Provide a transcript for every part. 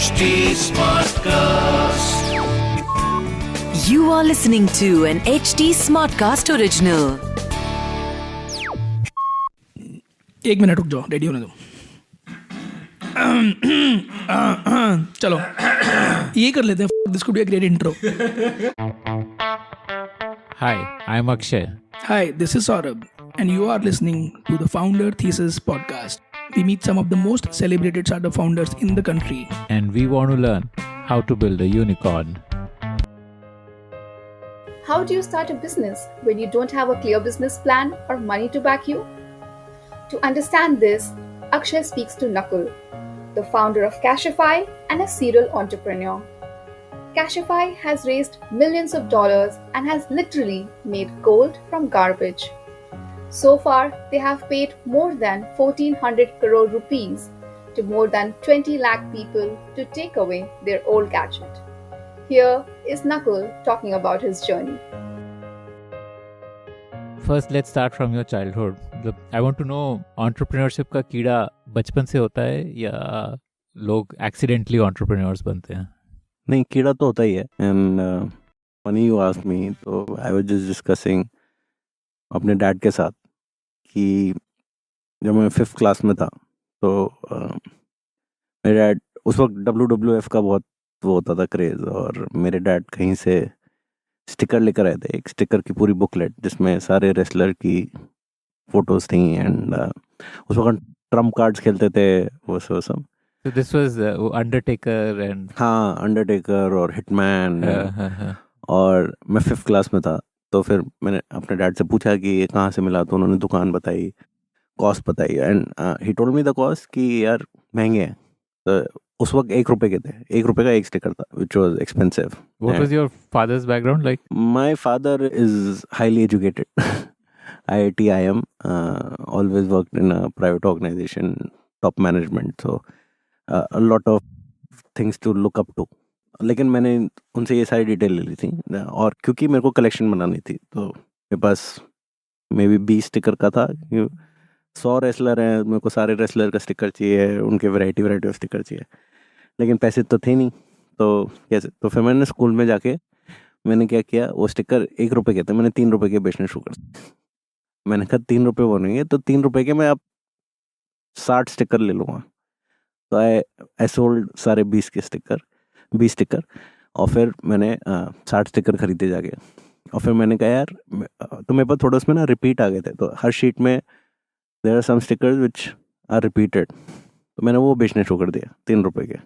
HT Smartcast. You are listening to an HT Smartcast original. एक minute रुक जाओ, ready होने दो। चलो ये कर लेते हैं। This could be a great intro. Hi, I'm Akshay. Hi, this is Saurabh and you are listening to the Founder Thesis podcast. We meet some of the most celebrated startup founders in the country. And we want to learn how to build a unicorn. How do you start a business when you don't have a clear business plan or money to back you? To understand this, Akshay speaks to Nakul, the founder of Cashify and a serial entrepreneur. Cashify has raised millions of dollars and has literally made gold from garbage. So far, they have paid more than 1400 crore rupees to more than 20 lakh people to take away their old gadget. Here is Nakul talking about his journey. First, let's start from your childhood. I want to know, entrepreneurship का कीड़ा बचपन से होता है या लोग accidentally entrepreneurs बनते हैं? नहीं, कीड़ा तो होता ही है। And funny you ask me, तो आई वाज जस्ट डिस्कसिंग अपने डैड के साथ कि जब मैं 5th क्लास में था तो मेरे डैड, उस वक्त WWF का बहुत वो होता था क्रेज़, और मेरे डैड कहीं से स्टिकर लेकर आए थे, एक स्टिकर की पूरी बुकलेट जिसमें सारे रेसलर की फोटोज थी। एंड उस वक्त ट्रम्प कार्ड्स खेलते थे वो सब। So this was Undertaker and हाँ, अंडरटेकर और हिटमैन। और मैं 5th क्लास में था, तो फिर मैंने अपने डैड से पूछा कि ये कहाँ से मिला, तो उन्होंने दुकान बताई, कॉस्ट बताई, and he told me the cost कि यार महंगे हैं। तो उस वक्त 1 रुपए के थे, 1 रुपए का एक स्टिकर था, which was expensive. What was your father's background like? My father is highly educated, IIT IM, always worked in a private organization, top management, so a lot of things to look up to. लेकिन मैंने उनसे ये सारी detail ले ली थी, और क्योंकि मेरे को कलेक्शन बनानी थी तो मेरे पास मे बी 20 स्टिकर का था। 100 रेसलर हैं, मेरे को सारे रेसलर का स्टिकर चाहिए, उनके वैरायटी ऑफ स्टिकर चाहिए, लेकिन पैसे तो थे नहीं। तो कैसे, तो फिर मैंने स्कूल में जाके मैंने क्या किया, वो स्टिकर 1 रुपए के थे, मैंने 3 रुपए के बेचने शुरू कर दिए। मैंने कहा 3 रुपए बनेंगे तो 3 रुपए के मैं अब 60 स्टिकर ले लूँगा। तो आई सोल्ड सारे 20 स्टिकर, और फिर मैंने 60 स्टिकर खरीदे जाके। और फिर मैंने कहा यार, तो मेरे पास थोड़ा उसमें ना रिपीट आ गए थे, तो हर शीट में there are some stickers which are repeated, तो मैंने वो बेचने शुरू कर दिया 3 रुपए के,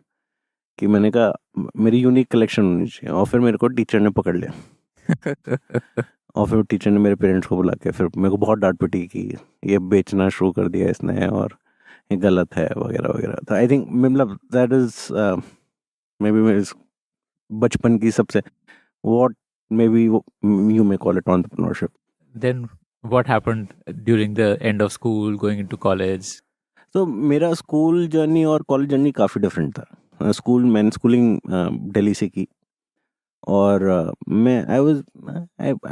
कि मैंने कहा मेरी यूनिक कलेक्शन होनी चाहिए। और फिर मेरे को टीचर ने पकड़ लिया और फिर टीचर ने मेरे पेरेंट्स को बुला के फिर मेरे को बहुत डांट पिटी कि ये बेचना शुरू कर दिया इसने और ये गलत है वगैरह वगैरह। तो आई थिंक मतलब दैट इज मे बी मेरे बचपन की सबसे what may be you may call it entrepreneurship. Then what happened during the end of school, going into college? तो मेरा स्कूल जर्नी और कॉलेज जर्नी काफ़ी डिफरेंट था। मैंने स्कूलिंग दिल्ली से की, और मैं I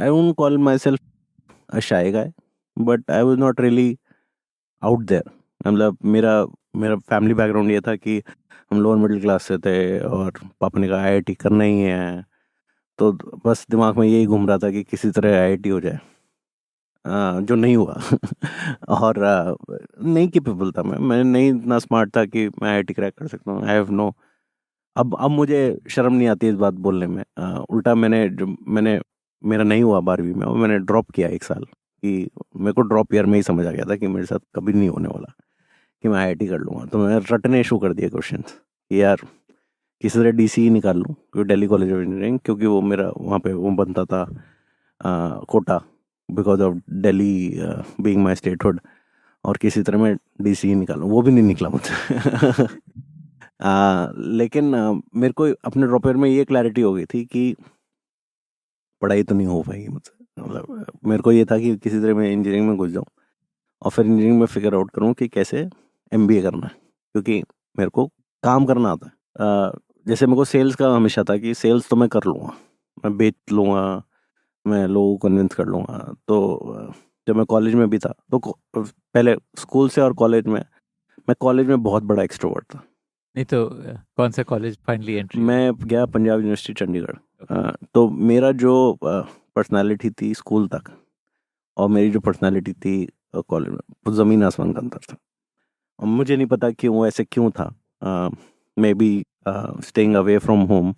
won't call myself a shy guy, but I was not really out there. मतलब मेरा फैमिली बैकग्राउंड ये था कि हम लोअर मिडिल क्लास से थे, और पापा ने कहा IIT करना ही है, तो बस दिमाग में यही घूम रहा था कि किसी तरह IIT हो जाए, जो नहीं हुआ और नहीं कैपेबल था मैं नहीं इतना स्मार्ट था कि मैं IIT क्रैक कर सकता हूँ। आई हैव नो, अब मुझे शर्म नहीं आती इस बात बोलने में। उल्टा मैंने मेरा नहीं हुआ 12वीं में, और मैंने ड्रॉप किया 1 साल, कि मेरे को ड्रॉप ईयर में ही समझ आ गया था कि मेरे साथ कभी नहीं होने वाला कि मैं IIT कर लूँगा। तो मैं रटने शुरू कर दिया क्वेश्चंस कि यार किसी तरह DCE निकाल लूँ, क्योंकि दिल्ली कॉलेज ऑफ इंजीनियरिंग, क्योंकि वो मेरा वहाँ पे वो बनता था quota, because of Delhi being my statehood, और किसी तरह मैं DCE निकालूँ। वो भी नहीं निकला मुझसे लेकिन मेरे को अपने ड्रॉप ईयर में ये क्लैरिटी हो गई थी कि पढ़ाई तो नहीं हो पाएगी मुझसे। मतलब मेरे को ये था कि किसी तरह मैं इंजीनियरिंग में घुस जाऊँ, और फिर इंजीनियरिंग में फिगर आउट करूँ कि कैसे MBA करना है, क्योंकि मेरे को काम करना आता है। जैसे मेरे को सेल्स का हमेशा था कि सेल्स तो मैं कर लूँगा, मैं बेच लूँगा, मैं लोगों को कन्विंस कर लूँगा। तो जब मैं कॉलेज में भी था, तो पहले स्कूल से और कॉलेज में, मैं कॉलेज में बहुत बड़ा एक्सट्रोवर्ट था, नहीं तो कौन सा कॉलेज फाइनली एंट्री? मैं गया पंजाब यूनिवर्सिटी चंडीगढ़। तो मेरा जो पर्सनालिटी थी स्कूल तक और मेरी जो पर्सनालिटी थी कॉलेज में, वो ज़मीन आसमान का अंतर था। और मुझे नहीं पता क्यों ऐसे क्यों था। May be staying away from home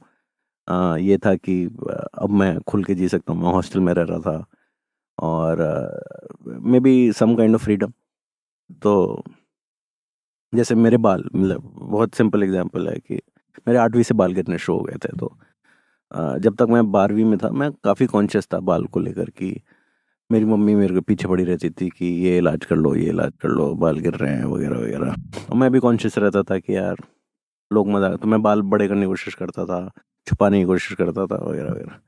ये था कि अब मैं खुल के जी सकता हूँ। मैं हॉस्टल में रह रहा था और maybe some kind of freedom. तो जैसे मेरे बाल, मतलब बहुत सिंपल एग्जांपल है कि मेरे 8वीं से बाल गिरने शुरू हो गए थे। तो जब तक मैं 12वीं में था मैं काफ़ी कॉन्शियस था बाल को लेकर कि मेरी मम्मी मेरे को पीछे पड़ी रहती थी कि ये इलाज कर लो, ये इलाज कर लो, बाल गिर रहे हैं वगैरह वगैरह। और मैं भी कॉन्शियस रहता था कि यार लोग मजाक, तो मैं बाल बड़े करने की कोशिश करता था, छुपाने की कोशिश करता था वगैरह वगैरह।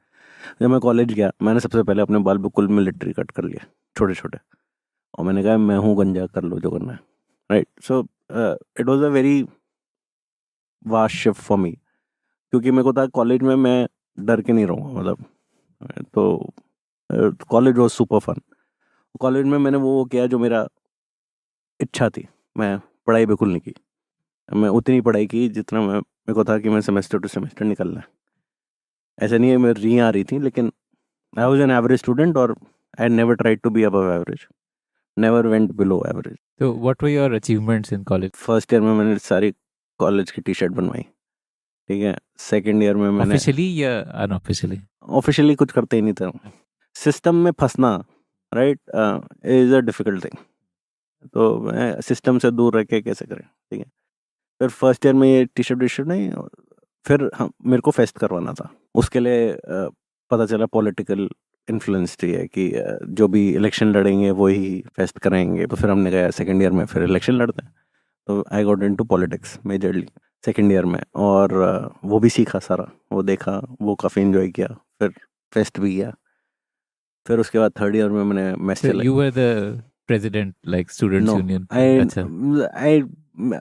जब मैं कॉलेज गया मैंने सबसे पहले अपने बाल बिल्कुल मिलिट्री कट कर लिए, छोटे छोटे। और मैंने कहा मैं हूँ गंजा, कर लो जो करना है, right. So it was a very vast shift for me, क्योंकि मेरे को था कॉलेज में मैं डर के नहीं रहूँगा, मतलब। तो college was super fun. College में मैंने वो किया जो मेरा इच्छा थी। मैं पढ़ाई बिल्कुल नहीं की। मैं उतनी पढ़ाई की जितना मेरे को था कि मैं सेमेस्टर टू सेमेस्टर निकलना है। ऐसा नहीं है मेरी री आ रही थी, लेकिन I was an average student और I never tried to be above average, never went below average. तो what were your achievements in college? First year में मैंने सारी कॉलेज की टी शर्ट बनवाई, ठीक है। सेकेंड ईयर में मैंने ऑफिशियली या अनऑफिशियली? ऑफिशियली कुछ करते ही नहीं था। सिस्टम में फंसना, right, is a difficult thing. तो मैं सिस्टम से दूर रह के कैसे करें, ठीक है। फिर फर्स्ट ईयर में ये टी शर्ट नहीं, फिर हम मेरे को फेस्ट करवाना था। उसके लिए पता चला पॉलिटिकल इन्फ्लुएंस है कि जो भी इलेक्शन लड़ेंगे वो ही फेस्ट कराएंगे। तो फिर हमने कहा सेकेंड ईयर में फिर इलेक्शन लड़ते हैं। तो I got into politics majorly second year में, और वो भी सीखा सारा, वो देखा, वो काफ़ी इन्जॉय किया, फिर फेस्ट भी किया। फिर उसके बाद थर्ड ईयर में मैंने मैस So चलाई। you were the president, like students no, union? अच्छा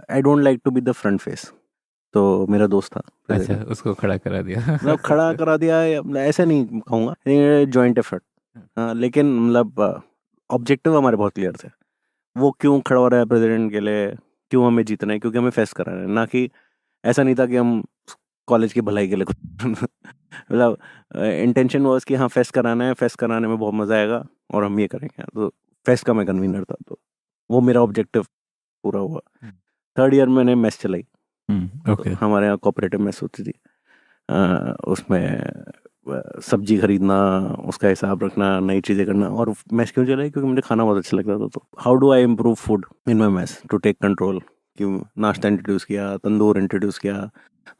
I don't like to be the front face. तो मेरा दोस्त था अच्छा, president। उसको खड़ा करा दिया। मतलब खड़ा करा दिया, ऐसा नहीं कहूँगा, जॉइंट एफर्ट। हाँ, लेकिन मतलब ऑब्जेक्टिव हमारे बहुत क्लियर थे। वो क्यों खड़ा हो रहा है प्रेसिडेंट के लिए, क्यों हमें जीतना है, क्योंकि हमें फेस्ट कराना है। ना कि ऐसा नहीं था कि हम कॉलेज की भलाई के लिए कुछ मतलब इंटेंशन वॉज कि हाँ फेस्ट कराना है, फेस्ट कराने में बहुत मज़ा आएगा और हम ये करेंगे। तो फेस्ट का मैं कन्वीनर था, तो वो मेरा ऑब्जेक्टिव पूरा हुआ। थर्ड ईयर मैंने मेस चलाई। ओके। हमारे यहाँ कोऑपरेटिव मेस होती थी। उसमें सब्जी खरीदना, उसका हिसाब रखना, नई चीज़ें करना। और मेस क्यों चलाई? क्योंकि मुझे खाना बहुत अच्छा लगता था। तो how do I improve food in my mess to take control. क्यों नाश्ता इंट्रोड्यूस किया, तंदूर इंट्रोड्यूस किया,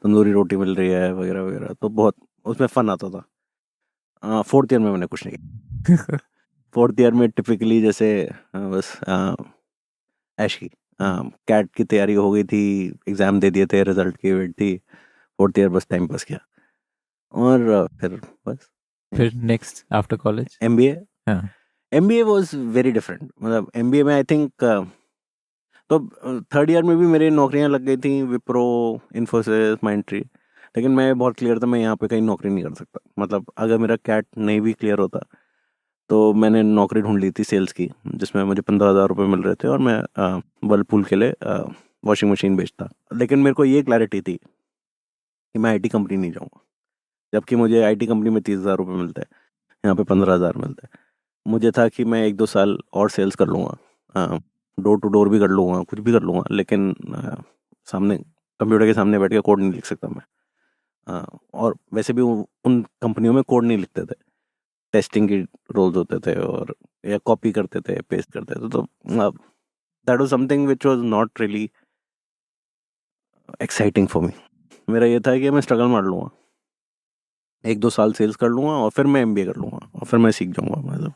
तंदूरी रोटी मिल रही है वगैरह वगैरह। तो बहुत उसमें फ़न आता था। फोर्थ ईयर में मैंने कुछ नहीं किया। फोर्थ ईयर में टिपिकली जैसे बस ऐश की कैट की तैयारी हो गई थी, एग्ज़ाम दे दिए थे, रिजल्ट की वेट थी। फोर्थ ईयर बस टाइम पास किया और फिर बस फिर नेक्स्ट आफ्टर कॉलेज MBA। हाँ। MBA was very different. मतलब MBA में आई थिंक तो थर्ड ईयर में भी मेरी नौकरियां लग गई थी, विप्रो, इन्फोसिस, माइंडट्री। लेकिन मैं बहुत क्लियर था मैं यहाँ पे कहीं नौकरी नहीं कर सकता। मतलब अगर मेरा कैट नहीं भी क्लियर होता तो मैंने नौकरी ढूंढ ली थी सेल्स की, जिसमें मुझे 15,000 रुपये मिल रहे थे और मैं वर्लपूल के लिए वॉशिंग मशीन बेचता। लेकिन मेरे को ये क्लैरिटी थी कि मैं IT कंपनी नहीं जाऊँगा। जबकि मुझे IT कंपनी में 30,000 रुपये मिलते हैं, यहाँ पे 15,000 मिलते हैं। मुझे था कि मैं 1-2 साल और सेल्स कर लूँगा, डोर टू डोर भी कर लूँगा, कुछ भी कर लूँगा, लेकिन सामने कंप्यूटर के सामने बैठ के कोड नहीं लिख सकता मैं। और वैसे भी उन कंपनियों में कोड नहीं लिखते थे, टेस्टिंग की रोल्स होते थे और या कॉपी करते थे, पेस्ट करते थे। तो that was something which was not really exciting for me. मेरा ये था कि मैं स्ट्रगल मार लूँगा, 1-2 साल सेल्स कर लूँगा और फिर मैं MBA कर लूँगा और फिर मैं सीख जाऊँगा। मतलब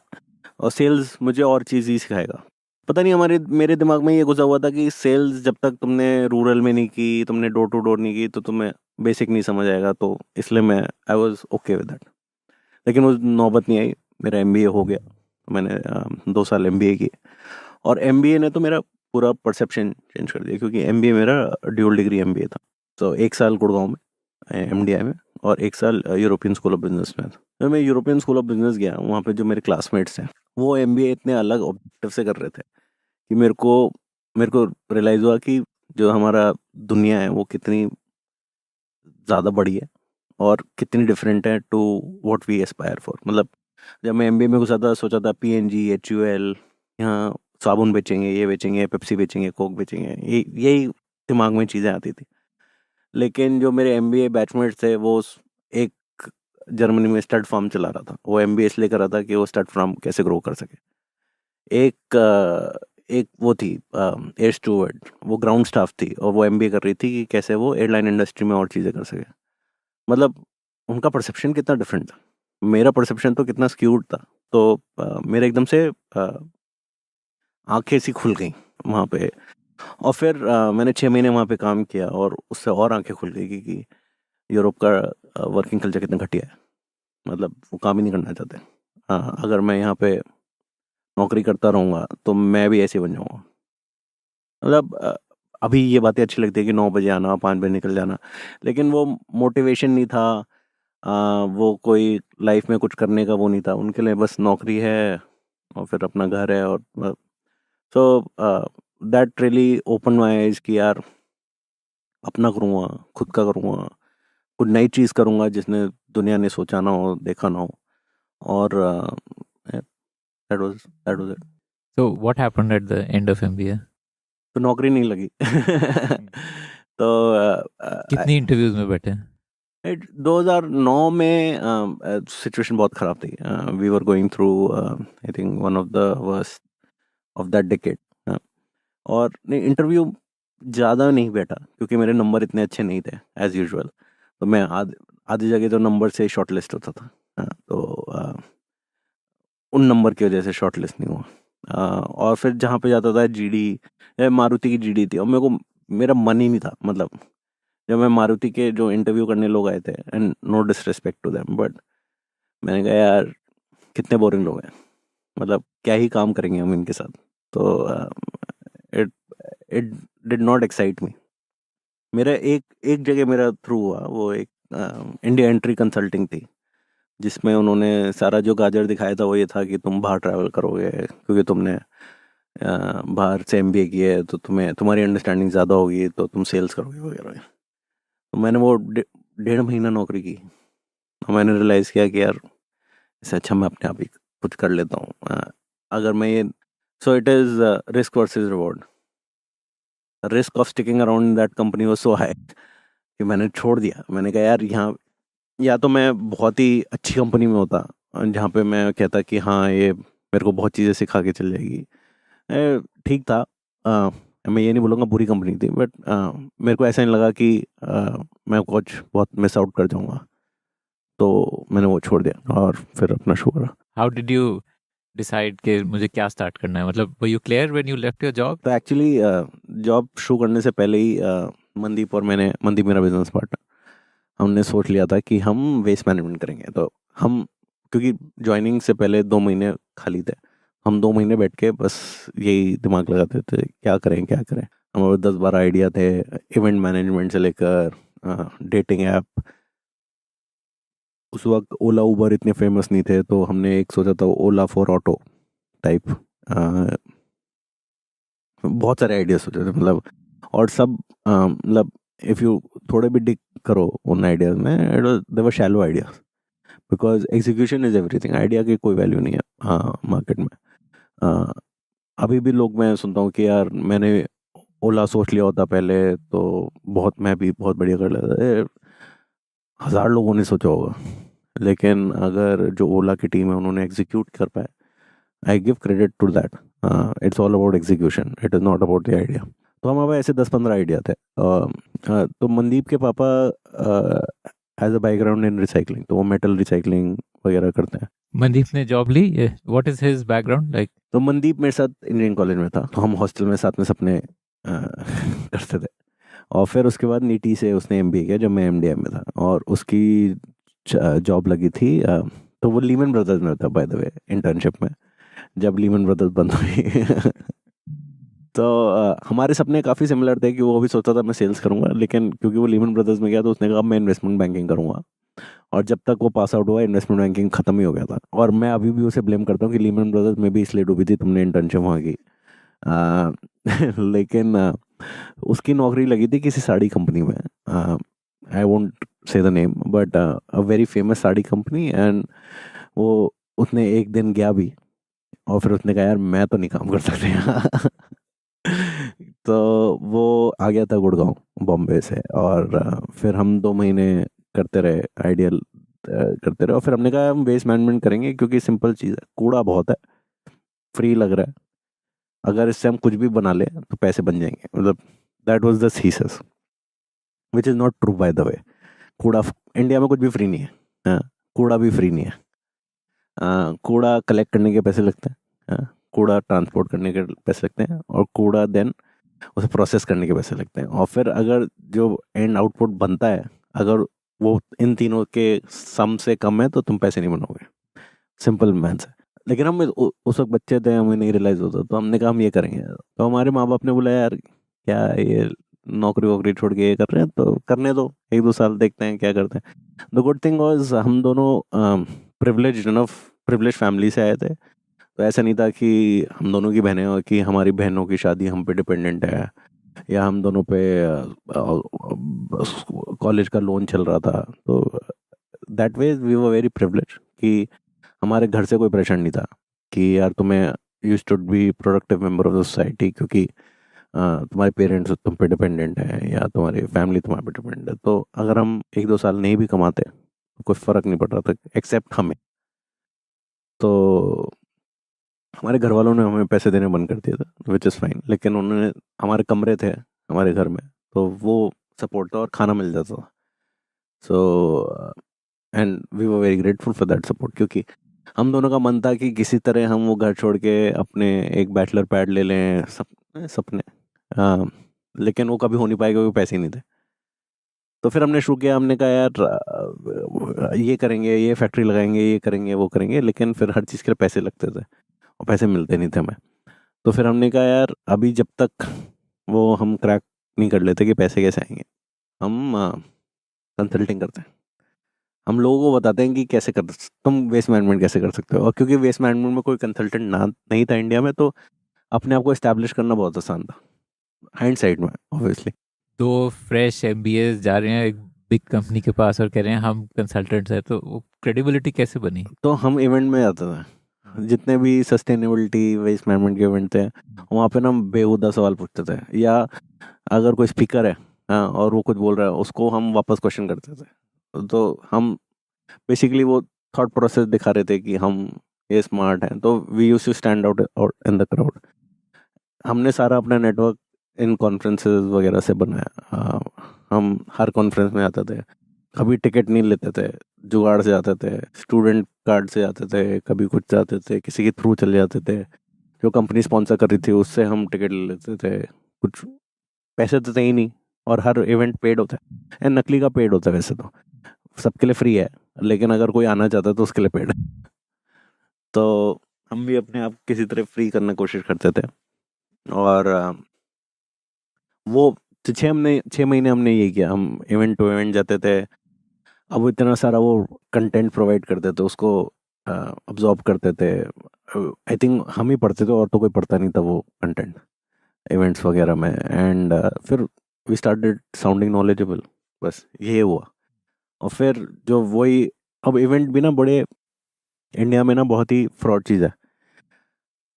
और सेल्स मुझे और चीज़ ही सिखाएगा। पता नहीं मेरे दिमाग में ये घुसा हुआ था कि सेल्स जब तक तुमने रूरल में नहीं की, तुमने डोर टू डोर नहीं की, तो तुम्हें बेसिक नहीं समझ आएगा। तो इसलिए मैं I was okay with that. लेकिन वो नौबत नहीं आई, मेरा MBA हो गया। तो मैंने 2 साल MBA की और MBA ने तो मेरा पूरा परसेप्शन चेंज कर दिया, क्योंकि MBA मेरा ड्यूल डिग्री MBA था। तो 1 साल गुड़गांव में MDI में और 1 साल यूरोपियन स्कूल ऑफ बिजनेस में। जब मैं यूरोपियन स्कूल ऑफ बिजनेस गया, वहाँ पे जो मेरे क्लासमेट्स हैं वो MBA इतने अलग ऑब्जेक्टिव से कर रहे थे कि मेरे को रियलाइज़ हुआ कि जो हमारा दुनिया है वो कितनी ज़्यादा बड़ी है और कितनी डिफरेंट है to what we aspire for. मतलब जब मैं एमबीए में घुसा था सोचा था पीएनजी, एचयूएल, यहाँ साबुन बेचेंगे, ये बेचेंगे, पेप्सी बेचेंगे, कोक बेचेंगे, यही दिमाग में चीज़ें आती थी। लेकिन जो मेरे एमबीए बैचमेट्स थे वो एक जर्मनी में स्टड फार्म चला रहा था। वो एमबीए इसलिए कर रहा था कि वो स्टड फार्म कैसे ग्रो कर सके। एक वो थी एयर स्टूवर्ड, वो ग्राउंड स्टाफ थी और वो एमबीए कर रही थी कि कैसे वो एयरलाइन इंडस्ट्री में और चीज़ें कर सके। मतलब उनका परसेप्शन कितना डिफरेंट था, मेरा परसेप्शन तो कितना स्क्यूड था। तो मेरे एकदम से आंखें सी खुल गई वहाँ पे। और फिर मैंने 6 महीने वहाँ पे काम किया और उससे और आंखें खुल गई कि यूरोप का वर्किंग कल्चर कितना घटिया है। मतलब वो काम ही नहीं करना चाहते। अगर मैं यहाँ पे नौकरी करता रहूँगा तो मैं भी ऐसे बन जाऊँगा। मतलब अभी ये बातें अच्छी लगती है कि 9 बजे आना, 5 बजे निकल जाना, लेकिन वो मोटिवेशन नहीं था। वो कोई लाइफ में कुछ करने का वो नहीं था। उनके लिए बस नौकरी है और फिर अपना घर है। और so that really open my eyes कि यार अपना करूँगा, खुद का करूँगा, कुछ नई चीज़ करूँगा जिसने दुनिया ने सोचा ना हो, देखा ना हो। और that was it. So what happened at the end of MBA? तो नौकरी नहीं लगी। तो कितनी इंटरव्यूज में बैठे? 2009 में सिचुएशन बहुत ख़राब थी। We were going through I think one of the worst of that decade. और नहीं, इंटरव्यू ज़्यादा नहीं बैठा क्योंकि मेरे नंबर इतने अच्छे नहीं थे एज़ यूजुअल। तो मैं आधी जगह तो नंबर से शॉर्ट लिस्ट होता था। तो उन नंबर की वजह से शॉर्ट लिस्ट नहीं हुआ। और फिर जहाँ पे जाता था जीडी, मारुति की जीडी थी और मेरा मन ही नहीं था। मतलब जब मैं मारुति के जो इंटरव्यू करने लोग आए थे, and no disrespect to them, but मैंने कहा यार कितने बोरिंग लोग हैं, मतलब क्या ही काम करेंगे हम इनके साथ। तो it did not excite me. मेरा एक जगह मेरा थ्रू हुआ, वो एक इंडिया एंट्री कंसल्टिंग थी जिसमें उन्होंने सारा जो गाजर दिखाया था वो ये था कि तुम बाहर ट्रैवल करोगे क्योंकि तुमने बाहर से एमबीए किया है तो तुम्हारी अंडरस्टैंडिंग ज़्यादा होगी तो तुम सेल्स करोगे वगैरह। तो मैंने वो 1.5 महीना नौकरी की और मैंने रियलाइज़ किया कि यार इससे अच्छा मैं अपने आप ही कुछ कर लेता हूँ। अगर मैं ये so it is risk versus reward. Risk of sticking around in that company was so high कि मैंने छोड़ दिया। मैंने कहा यार यहाँ या तो मैं बहुत ही अच्छी कंपनी में होता जहाँ पे मैं कहता कि हाँ ये मेरे को बहुत चीज़ें सिखा के चल जाएगी, ठीक था। मैं ये नहीं बोलूँगा बुरी कंपनी थी, बट मेरे को ऐसा नहीं लगा कि मैं कुछ बहुत मिस आउट कर जाऊँगा, तो मैंने वो छोड़ दिया और फिर अपना शुरू करा। हाउ डिड यू डिसाइड कि मुझे क्या स्टार्ट करना है? मतलब were you clear when you left your job? तो एक्चुअली जॉब शुरू करने से पहले ही मनदीप मेरा बिजनेस पार्टनर, हमने सोच लिया था कि हम वेस्ट मैनेजमेंट करेंगे। तो हम क्योंकि ज्वाइनिंग से पहले 2 महीने खाली थे, हम 2 महीने बैठ के बस यही दिमाग लगाते थे क्या करें। हमारे 10-12 आइडिया थे, इवेंट मैनेजमेंट से लेकर डेटिंग ऐप। उस वक्त ओला उबर इतने फेमस नहीं थे, तो हमने एक सोचा था ओला फॉर ऑटो टाइप। बहुत सारे आइडिया सोचे थे मतलब, और सब मतलब इफ़ यू थोड़े भी डिग करो उन आइडियाज़ में, they were shallow ideas because execution is everything. Idea की कोई वैल्यू नहीं है मार्केट में। अभी भी लोग, मैं सुनता हूँ कि यार मैंने ओला सोच लिया होता पहले तो मैं भी बहुत बढ़िया कर लेता। 1000 लोगों ने सोचा होगा, लेकिन अगर जो ओला की टीम है उन्होंने एग्जीक्यूट कर पाए, I give credit to that. It's all about execution, it is not about the idea. तो हमारे पास ऐसे 10-15 आइडिया थे। तो मनदीप के पापा as a background in recycling, तो वो मेटल रिसाइकलिंग वगैरह करते हैं। मनदीप ने जॉब ली, what is his background like? तो मनदीप मेरे साथ इंजीनियरिंग कॉलेज में था, तो हम हॉस्टल में साथ में सपने करते थे। और फिर उसके बाद नीटी से उसने एमबीए किया जब मैं एमडीएम में था, और उसकी जॉब लगी थी। तो वो लीमन ब्रदर्स में था बाय द वे, इंटर्नशिप में, जब लीमन ब्रदर्स बंद हुई। तो हमारे सपने काफ़ी सिमिलर थे कि वो भी सोचता था मैं सेल्स करूंगा, लेकिन क्योंकि वो लीमन ब्रदर्स में गया तो उसने कहा मैं इन्वेस्टमेंट बैंकिंग करूंगा। और जब तक वो पास आउट हुआ इन्वेस्टमेंट बैंकिंग ख़त्म ही हो गया था। और मैं अभी भी उसे ब्लेम करता हूँ कि लीमन ब्रदर्स में भी इसलिए डूबी थी, तुमने इंटर्नशिप वहाँ की। लेकिन उसकी नौकरी लगी थी किसी साड़ी कंपनी में, I won't say the name, but a very famous sari company. And वो उसने एक दिन गया भी और फिर उसने कहा यार मैं तो नहीं काम कर सकते यहाँ। तो वो आ गया था गुड़गांव बॉम्बे से, और फिर हम 2 महीने करते रहे आइडियल करते रहे, और फिर हमने कहा हम वेस्ट मैनेजमेंट करेंगे क्योंकि सिंपल चीज़ है, कूड़ा बहुत है, फ्री लग रहा है, अगर इससे हम कुछ भी बना ले तो पैसे बन जाएंगे, मतलब that was the thesis, which is not true by the way. कूड़ा इंडिया में कुछ भी फ्री नहीं है, हाँ, कूड़ा भी फ्री नहीं है। कूड़ा कलेक्ट करने के पैसे लगते हैं, हाँ, कूड़ा ट्रांसपोर्ट करने के पैसे लगते हैं, और कूड़ा देन उसे प्रोसेस करने के पैसे लगते हैं, और फिर अगर जो एंड आउटपुट बनता है अगर वो इन तीनों के सम से कम है तो तुम पैसे नहीं बनाओगे, सिंपल मैथ्स है। लेकिन हम उस वक्त बच्चे थे, हमें नहीं रियलाइज होता, तो हमने कहा हम ये करेंगे। तो हमारे माँ बाप ने बोला यार क्या ये नौकरी वोकरी छोड़ के ये कर रहे हैं, तो करने दो, 1-2 साल देखते हैं क्या करते हैं। द गुड थिंग वाज हम दोनों प्रिविलेज फैमिली से आए थे, तो ऐसा नहीं था कि हम दोनों की बहनें और कि हमारी बहनों की शादी हम पे डिपेंडेंट है, या हम दोनों पे कॉलेज का लोन चल रहा था। तो that way we were very privilege कि हमारे घर से कोई प्रेशर नहीं था कि यार तुम्हें you should be productive member of the society, क्योंकि तुम्हारे पेरेंट्स तुम पे डिपेंडेंट हैं या तुम्हारी फैमिली तुम्हारे पे डिपेंडेंट है। तो अगर हम 1-2 साल नहीं भी कमाते तो कोई फ़र्क नहीं पड़ रहा था एक्सेप्ट हमें। तो हमारे घर वालों ने हमें पैसे देने बंद कर दिया था, विच इज़ फाइन, लेकिन उन्होंने हमारे कमरे थे हमारे घर में, तो वो सपोर्ट था और खाना मिल जाता था। So and we were very grateful for that support, क्योंकि हम दोनों का मन था कि किसी तरह हम वो घर छोड़ के अपने एक बैचलर पैड ले लें, सपने, लेकिन वो कभी हो नहीं पाएगा क्योंकि पैसे नहीं थे। तो फिर हमने शुरू किया, हमने कहा यार ये करेंगे, ये फैक्ट्री लगाएंगे, ये करेंगे, वो करेंगे, लेकिन फिर हर चीज़ के लिए पैसे लगते थे और पैसे मिलते नहीं थे हमें। तो फिर हमने कहा यार अभी जब तक वो हम क्रैक नहीं कर लेते कि पैसे कैसे आएंगे, हम कंसल्टिंग करते हैं, हम लोगों को बताते हैं कि कैसे कर तुम वेस्ट मैनेजमेंट कैसे कर सकते हो। और क्योंकि वेस्ट मैनेजमेंट में कोई कंसल्टेंट नहीं था इंडिया में, तो अपने आप को इस्टेब्लिश करना बहुत आसान था हाइंडसाइट में ऑब्वियसली। 2 फ्रेश MBAs जा रहे हैं एक बिग कंपनी के पास और कह रहे हैं हम कंसल्टेंट्स हैं, तो वो क्रेडिबिलिटी कैसे बनी? तो हम इवेंट में जाते थे, जितने भी सस्टेनेबिलिटी वेस्ट मैनेजमेंट के इवेंट थे वहाँ पे ना हम बेहुदा सवाल पूछते थे, या अगर कोई स्पीकर है हाँ और वो कुछ बोल रहा है उसको हम वापस क्वेश्चन करते थे। तो हम बेसिकली वो थॉट प्रोसेस दिखा रहे थे कि हम ये स्मार्ट हैं, तो we used to stand out in the crowd. हमने सारा अपना नेटवर्क इन कॉन्फ्रेंसेस वगैरह से बनाया। हम हर कॉन्फ्रेंस में आते थे, कभी टिकट नहीं लेते थे, जुगाड़ से आते थे, स्टूडेंट कार्ड से आते थे, कभी कुछ जाते थे, किसी के थ्रू चले जाते थे, जो कंपनी स्पॉन्सर कर रही थी उससे हम टिकट ले लेते थे। कुछ पैसे तो थे ही नहीं, और हर इवेंट पेड होता है, एंड नकली का पेड होता है, वैसे तो सबके लिए फ्री है, लेकिन अगर कोई आना चाहता है तो उसके लिए पेड है। तो हम भी अपने आप किसी तरह फ्री करने की कोशिश करते थे, और वो 6 महीने हमने ये किया। हम इवेंट टू इवेंट जाते थे, अब वो इतना सारा वो कंटेंट प्रोवाइड करते थे, उसको अब्जॉर्ब करते थे। आई थिंक हम ही पढ़ते थे और तो कोई पढ़ता नहीं था वो कंटेंट इवेंट्स वगैरह में। एंड फिर वी स्टार्टेड साउंडिंग नॉलेजेबल, बस ये हुआ। और फिर जो वही, अब इवेंट भी ना बड़े इंडिया में ना बहुत ही फ्रॉड चीज़ है।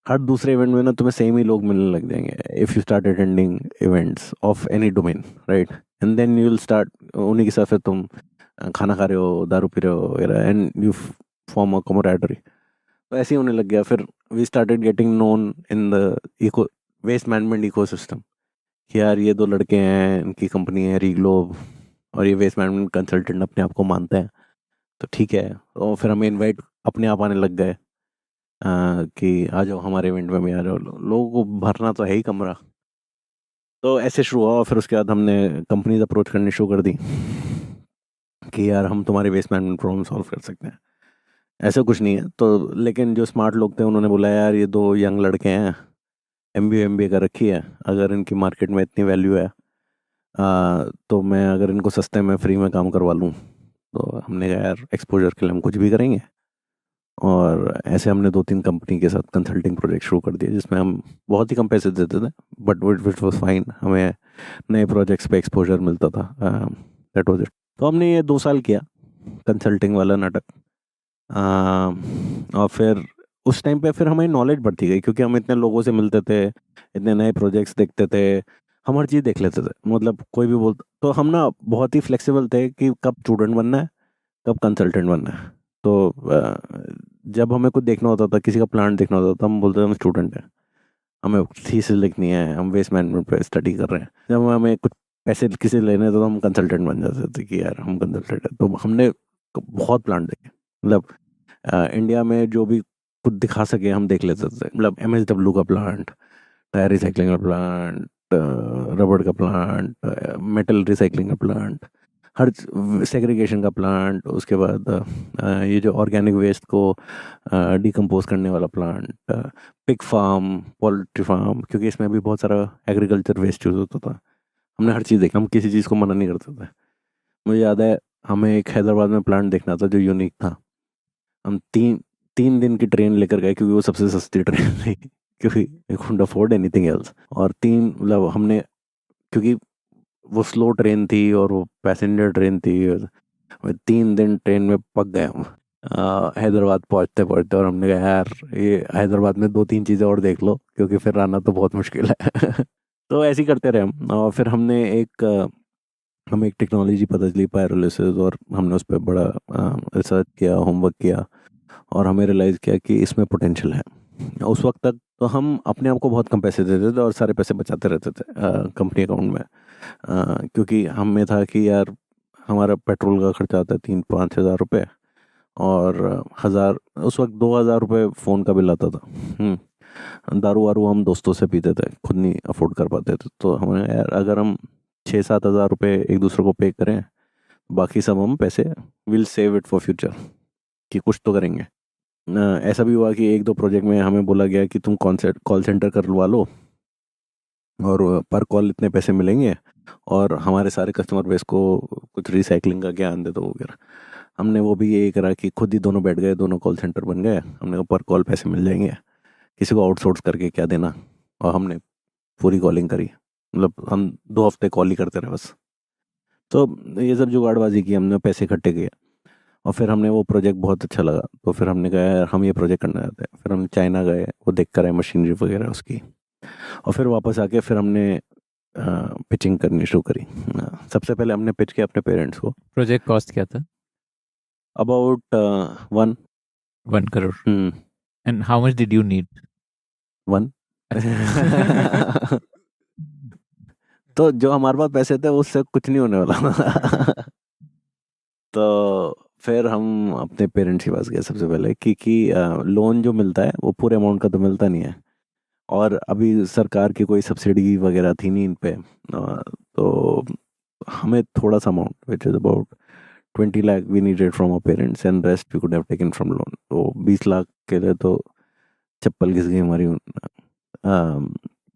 हर दूसरे इवेंट में ना तुम्हें सेम ही लोग मिलने लग जाएंगे if you start attending events of any domain, right? And then you will start, उन्हीं के साथ फिर तुम खाना खा रहे हो, दारू पी रहे हो वगैरह, and you form a camaraderie. तो ऐसे ही होने लग गया। फिर we started getting known in the waste management ecosystem कि यार ये 2 लड़के हैं, इनकी कंपनी है रीग्लोब, और ये वेस्ट मैनेजमेंट कंसल्टेंट अपने आप को मानते हैं, तो ठीक है। और फिर हमें इनवाइट अपने आप आने लग गए कि आ जाओ हमारे इवेंट में भी आ जाओ, लोगों को भरना तो है ही कमरा। तो ऐसे शुरू हुआ, और फिर उसके बाद हमने कंपनीज अप्रोच करनी शुरू कर दी कि यार हम तुम्हारी वेस्ट मैनेजमेंट प्रॉब्लम सॉल्व कर सकते हैं। ऐसा कुछ नहीं है, तो लेकिन जो स्मार्ट लोग थे उन्होंने बोला यार ये 2 यंग लड़के हैं, MBA कर रखी है, अगर इनकी मार्केट में इतनी वैल्यू है तो मैं अगर इनको सस्ते में फ्री में काम करवा लूँ। तो हमने कहा यार एक्सपोजर के लिए हम कुछ भी करेंगे। और ऐसे हमने 2-3 कंपनी के साथ कंसल्टिंग प्रोजेक्ट शुरू कर दिए जिसमें हम बहुत ही कम पैसे देते थे, बट विच वाज फाइन, हमें नए प्रोजेक्ट्स पे एक्सपोजर मिलता था। That was it. तो हमने ये 2 साल किया कंसल्टिंग वाला नाटक। और फिर उस टाइम पे फिर हमारी नॉलेज बढ़ती गई क्योंकि हम इतने लोगों से मिलते थे, इतने नए प्रोजेक्ट्स देखते थे, हम हर चीज़ देख लेते थे। मतलब कोई भी बोलता, तो हम ना बहुत ही फ्लेक्सिबल थे कि कब स्टूडेंट बनना है, कब कंसल्टेंट बनना है। तो जब हमें कुछ देखना होता था, किसी का प्लांट देखना होता था, हम बोलते थे हम स्टूडेंट हैं, हमें थीसिस लिखनी है, हम वेस्ट मैनेजमेंट पे स्टडी कर रहे हैं। जब हमें कुछ पैसे किसी से लेने थे तो हम कंसल्टेंट बन जाते थे कि यार हम कंसल्टेंट हैं। तो हमने बहुत प्लांट देखे, मतलब इंडिया में जो भी कुछ दिखा सके हम देख लेते थे। मतलब MSW का प्लांट, टायर रिसाइकलिंग का प्लांट, रबड़ का प्लांट, मेटल रिसाइकलिंग का प्लांट, हर सेग्रीगेशन का प्लांट, उसके बाद ये जो ऑर्गेनिक वेस्ट को डिकम्पोज करने वाला plant, pig farm, poultry farm, क्योंकि इसमें भी बहुत सारा एग्रीकल्चर वेस्ट यूज होता था। हमने हर चीज़ देखी, हम किसी चीज़ को मना नहीं करते थे। मुझे याद है हमें एक हैदराबाद में प्लांट देखना था जो यूनिक था। हम 3 दिन की ट्रेन लेकर गए क्योंकि वो सबसे सस्ती ट्रेन थी, क्योंकि we couldn't afford anything else. और 3 मतलब हमने, क्योंकि वो स्लो ट्रेन थी और वो पैसेंजर ट्रेन थी, 3 दिन ट्रेन में पक गए हम हैदराबाद पहुंचते पहुंचते। और हमने कहा यार ये हैदराबाद में 2-3 चीज़ें और देख लो क्योंकि फिर आना तो बहुत मुश्किल है। तो ऐसे ही करते रहे हम। और फिर हमें एक टेक्नोलॉजी पता चली पायरोलिसिस, और हमने उस पर बड़ा रिसर्च किया, होमवर्क किया, और हमें रियलाइज़ किया कि इसमें पोटेंशियल है। उस वक्त तक तो हम अपने आप को बहुत कम पैसे देते थे और सारे पैसे बचाते रहते थे कंपनी अकाउंट में, क्योंकि हम में था कि यार हमारा पेट्रोल का खर्चा आता है 3-5 हज़ार रुपये, और उस वक्त 2,000 रुपये फ़ोन का बिल आता था। दारू वारू हम दोस्तों से पीते थे, खुद नहीं अफोर्ड कर पाते थे। तो हमें यार अगर हम 6-7 हज़ार रुपये एक दूसरे को पे करें, बाकी सब हम पैसे will save it for future, कि कुछ तो करेंगे। ऐसा भी हुआ कि 1-2 प्रोजेक्ट में हमें बोला गया कि तुम कॉल सेंटर करवा लो और पर कॉल इतने पैसे मिलेंगे, और हमारे सारे कस्टमर बेस को कुछ रिसाइकलिंग का ज्ञान दे दो वगैरह। हमने वो भी यही करा कि खुद ही दोनों बैठ गए, दोनों कॉल सेंटर बन गए। हमने कहा पर कॉल पैसे मिल जाएंगे, किसी को आउटसोर्स करके क्या देना। और हमने पूरी कॉलिंग करी, मतलब हम 2 हफ्ते कॉल ही करते रहे बस। तो ये सब जुगाड़बाजी की हमने, पैसे इकट्ठे किए, और फिर हमने वो प्रोजेक्ट बहुत अच्छा लगा। तो फिर हमने कहा यार हम ये प्रोजेक्ट करना चाहते हैं। फिर हम चाइना गए, वो देख कर आए मशीनरी वगैरह उसकी, और फिर वापस आके फिर हमने पिचिंग करनी शुरू करी। सबसे पहले हमने पिच किया अपने पेरेंट्स को। प्रोजेक्ट कॉस्ट क्या था? About 1 crore and how much did you need? तो जो हमारे पास पैसे थे उससे कुछ नहीं होने वाला। तो फिर हम अपने पेरेंट्स के पास गए सबसे पहले, क्योंकि लोन जो मिलता है वो पूरे अमाउंट का तो मिलता नहीं है, और अभी सरकार की कोई सब्सिडी वगैरह थी नहीं इन पे। तो हमें थोड़ा सा amount which is about 20 lakh we needed from our parents, and rest we could have taken from loan. तो 20 लाख के लिए तो चप्पल घिस गई हमारी।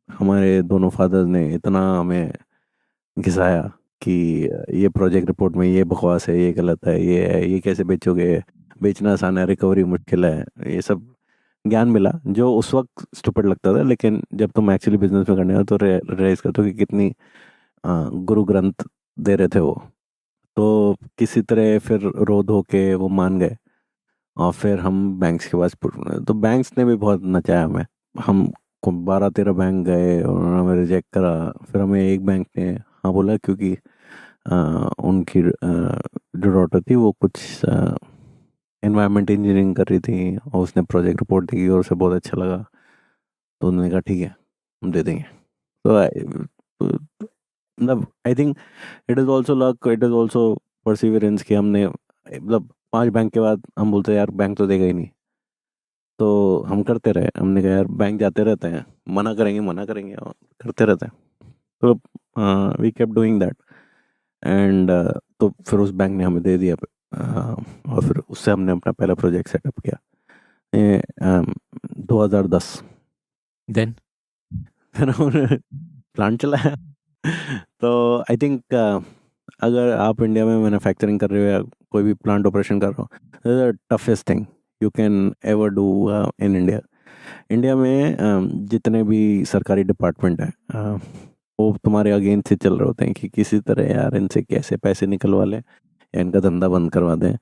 हमारे दोनों फादर्स ने इतना हमें घिसाया कि ये प्रोजेक्ट रिपोर्ट में ये बकवास है, ये गलत है, ये कैसे बेचोगे, बेचना आसान है, रिकवरी मुश्किल है। ये सब ज्ञान मिला जो उस वक्त स्टूपिड लगता था, लेकिन जब तुम एक्चुअली बिजनेस में करने हो तो रियलाइज करते हो कि कितनी गुरु ग्रंथ दे रहे थे वो। तो किसी तरह फिर रो धो के वो मान गए, और फिर हम बैंक्स के पास तो बैंक्स ने भी बहुत नचाया हमें। हम 12-13 बैंक गए और उन्होंने हमें रिजेक्ट करा। फिर हमें एक बैंक ने हाँ बोला, क्योंकि उनकी जो डॉटर थी वो कुछ एनवायरनमेंट इंजीनियरिंग कर रही थी, और उसने प्रोजेक्ट रिपोर्ट दी और उसे बहुत अच्छा लगा। तो उन्होंने कहा ठीक है हम दे देंगे। तो मतलब I think it is also luck, it is also perseverance कि हमने, मतलब 5 बैंक के बाद हम बोलते यार बैंक तो देगा ही नहीं, तो हम करते रहे। हमने कहा यार बैंक जाते रहते हैं, मना करेंगे और करते रहते हैं। तो we kept doing that, and तो फिर उस बैंक ने हमें दे दिया। और फिर उससे हमने अपना पहला प्रोजेक्ट सेटअप किया 2010। देन फिर हमने प्लांट चलाया। तो आई थिंक अगर आप इंडिया में मैन्युफैक्चरिंग कर रहे हो या कोई भी प्लांट ऑपरेशन कर रहे हो, toughest thing you can ever do in India. India में जितने भी सरकारी डिपार्टमेंट हैं वो तुम्हारे अगेंस्ट से चल रहे होते हैं कि किसी तरह यार इनसे कैसे पैसे निकलवा लें या इनका धंधा बंद करवा दें.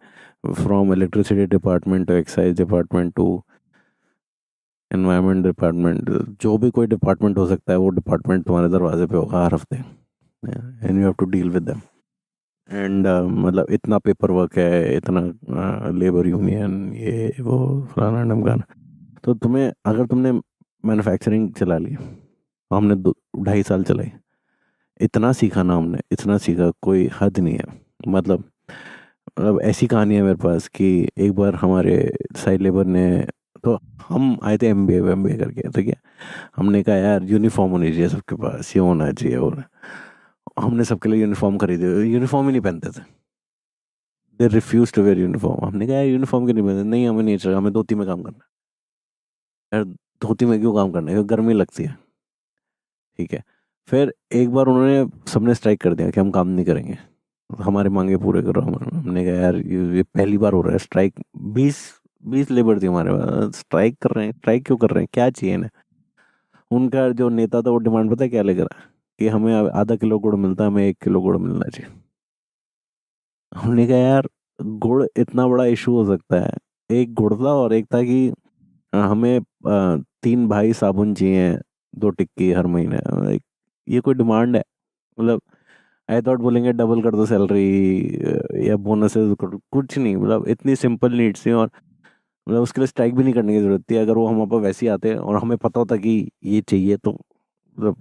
From electricity department to excise department to environment department, जो भी कोई डिपार्टमेंट हो सकता है वो डिपार्टमेंट तुम्हारे दरवाजे पे होगा हर हफ्ते, and you have to deal with them. And मतलब इतना पेपर वर्क है, इतना लेबर यूनियन, ये वो फलाना ढमकाना. तो तुम्हें अगर तुमने मैन्युफैक्चरिंग चला ली, हमने 2.5 साल चलाई, इतना सीखा ना हमने, इतना सीखा कोई हद नहीं है. मतलब ऐसी कहानी है मेरे पास कि एक बार हमारे साइड लेबर ने, तो हम आए थे MBA करके, ठीक है. हमने कहा यार यूनिफॉर्म होनी चाहिए सबके पास, ये होना चाहिए. और हमने सबके लिए यूनिफॉर्म खरीदे, यूनिफॉर्म ही नहीं पहनते थे. They refuse to wear uniform. हमने कहा यार यूनिफॉर्म क्यों नहीं पहनते? नहीं हमें नहीं चाहिए, हमें धोती में काम करना है. यार धोती में क्यों काम करना है? क्योंकि गर्मी लगती है. ठीक है. फिर एक बार उन्होंने सबने स्ट्राइक कर दिया कि हम काम नहीं करेंगे, हमारे मांगे पूरे करो. हमने कहा यार ये पहली बार हो रहा है स्ट्राइक. 20 लेबर थी हमारे पास, स्ट्राइक कर रहे हैं. स्ट्राइक क्यों कर रहे हैं? क्या चाहिए इन्हें? उनका जो नेता था वो डिमांड पता है क्या लेकर आया कि हमें आधा किलो गुड़ मिलता है, हमें 1 किलो गुड़ मिलना चाहिए. हमने कहा यार गुड़ इतना बड़ा इशू हो सकता है? एक गुड़ था और एक था कि हमें 3 भाई साबुन चाहिए, 2 टिक्की हर महीने. ये कोई डिमांड है? मतलब आई थॉट बोलेंगे डबल कर दो सैलरी या बोनसेस, कुछ नहीं. मतलब इतनी सिंपल नीड्स थी और मतलब उसके लिए स्ट्राइक भी नहीं करने की जरूरत थी. अगर वो हम पर वैसे ही आते और हमें पता होता कि ये चाहिए तो मतलब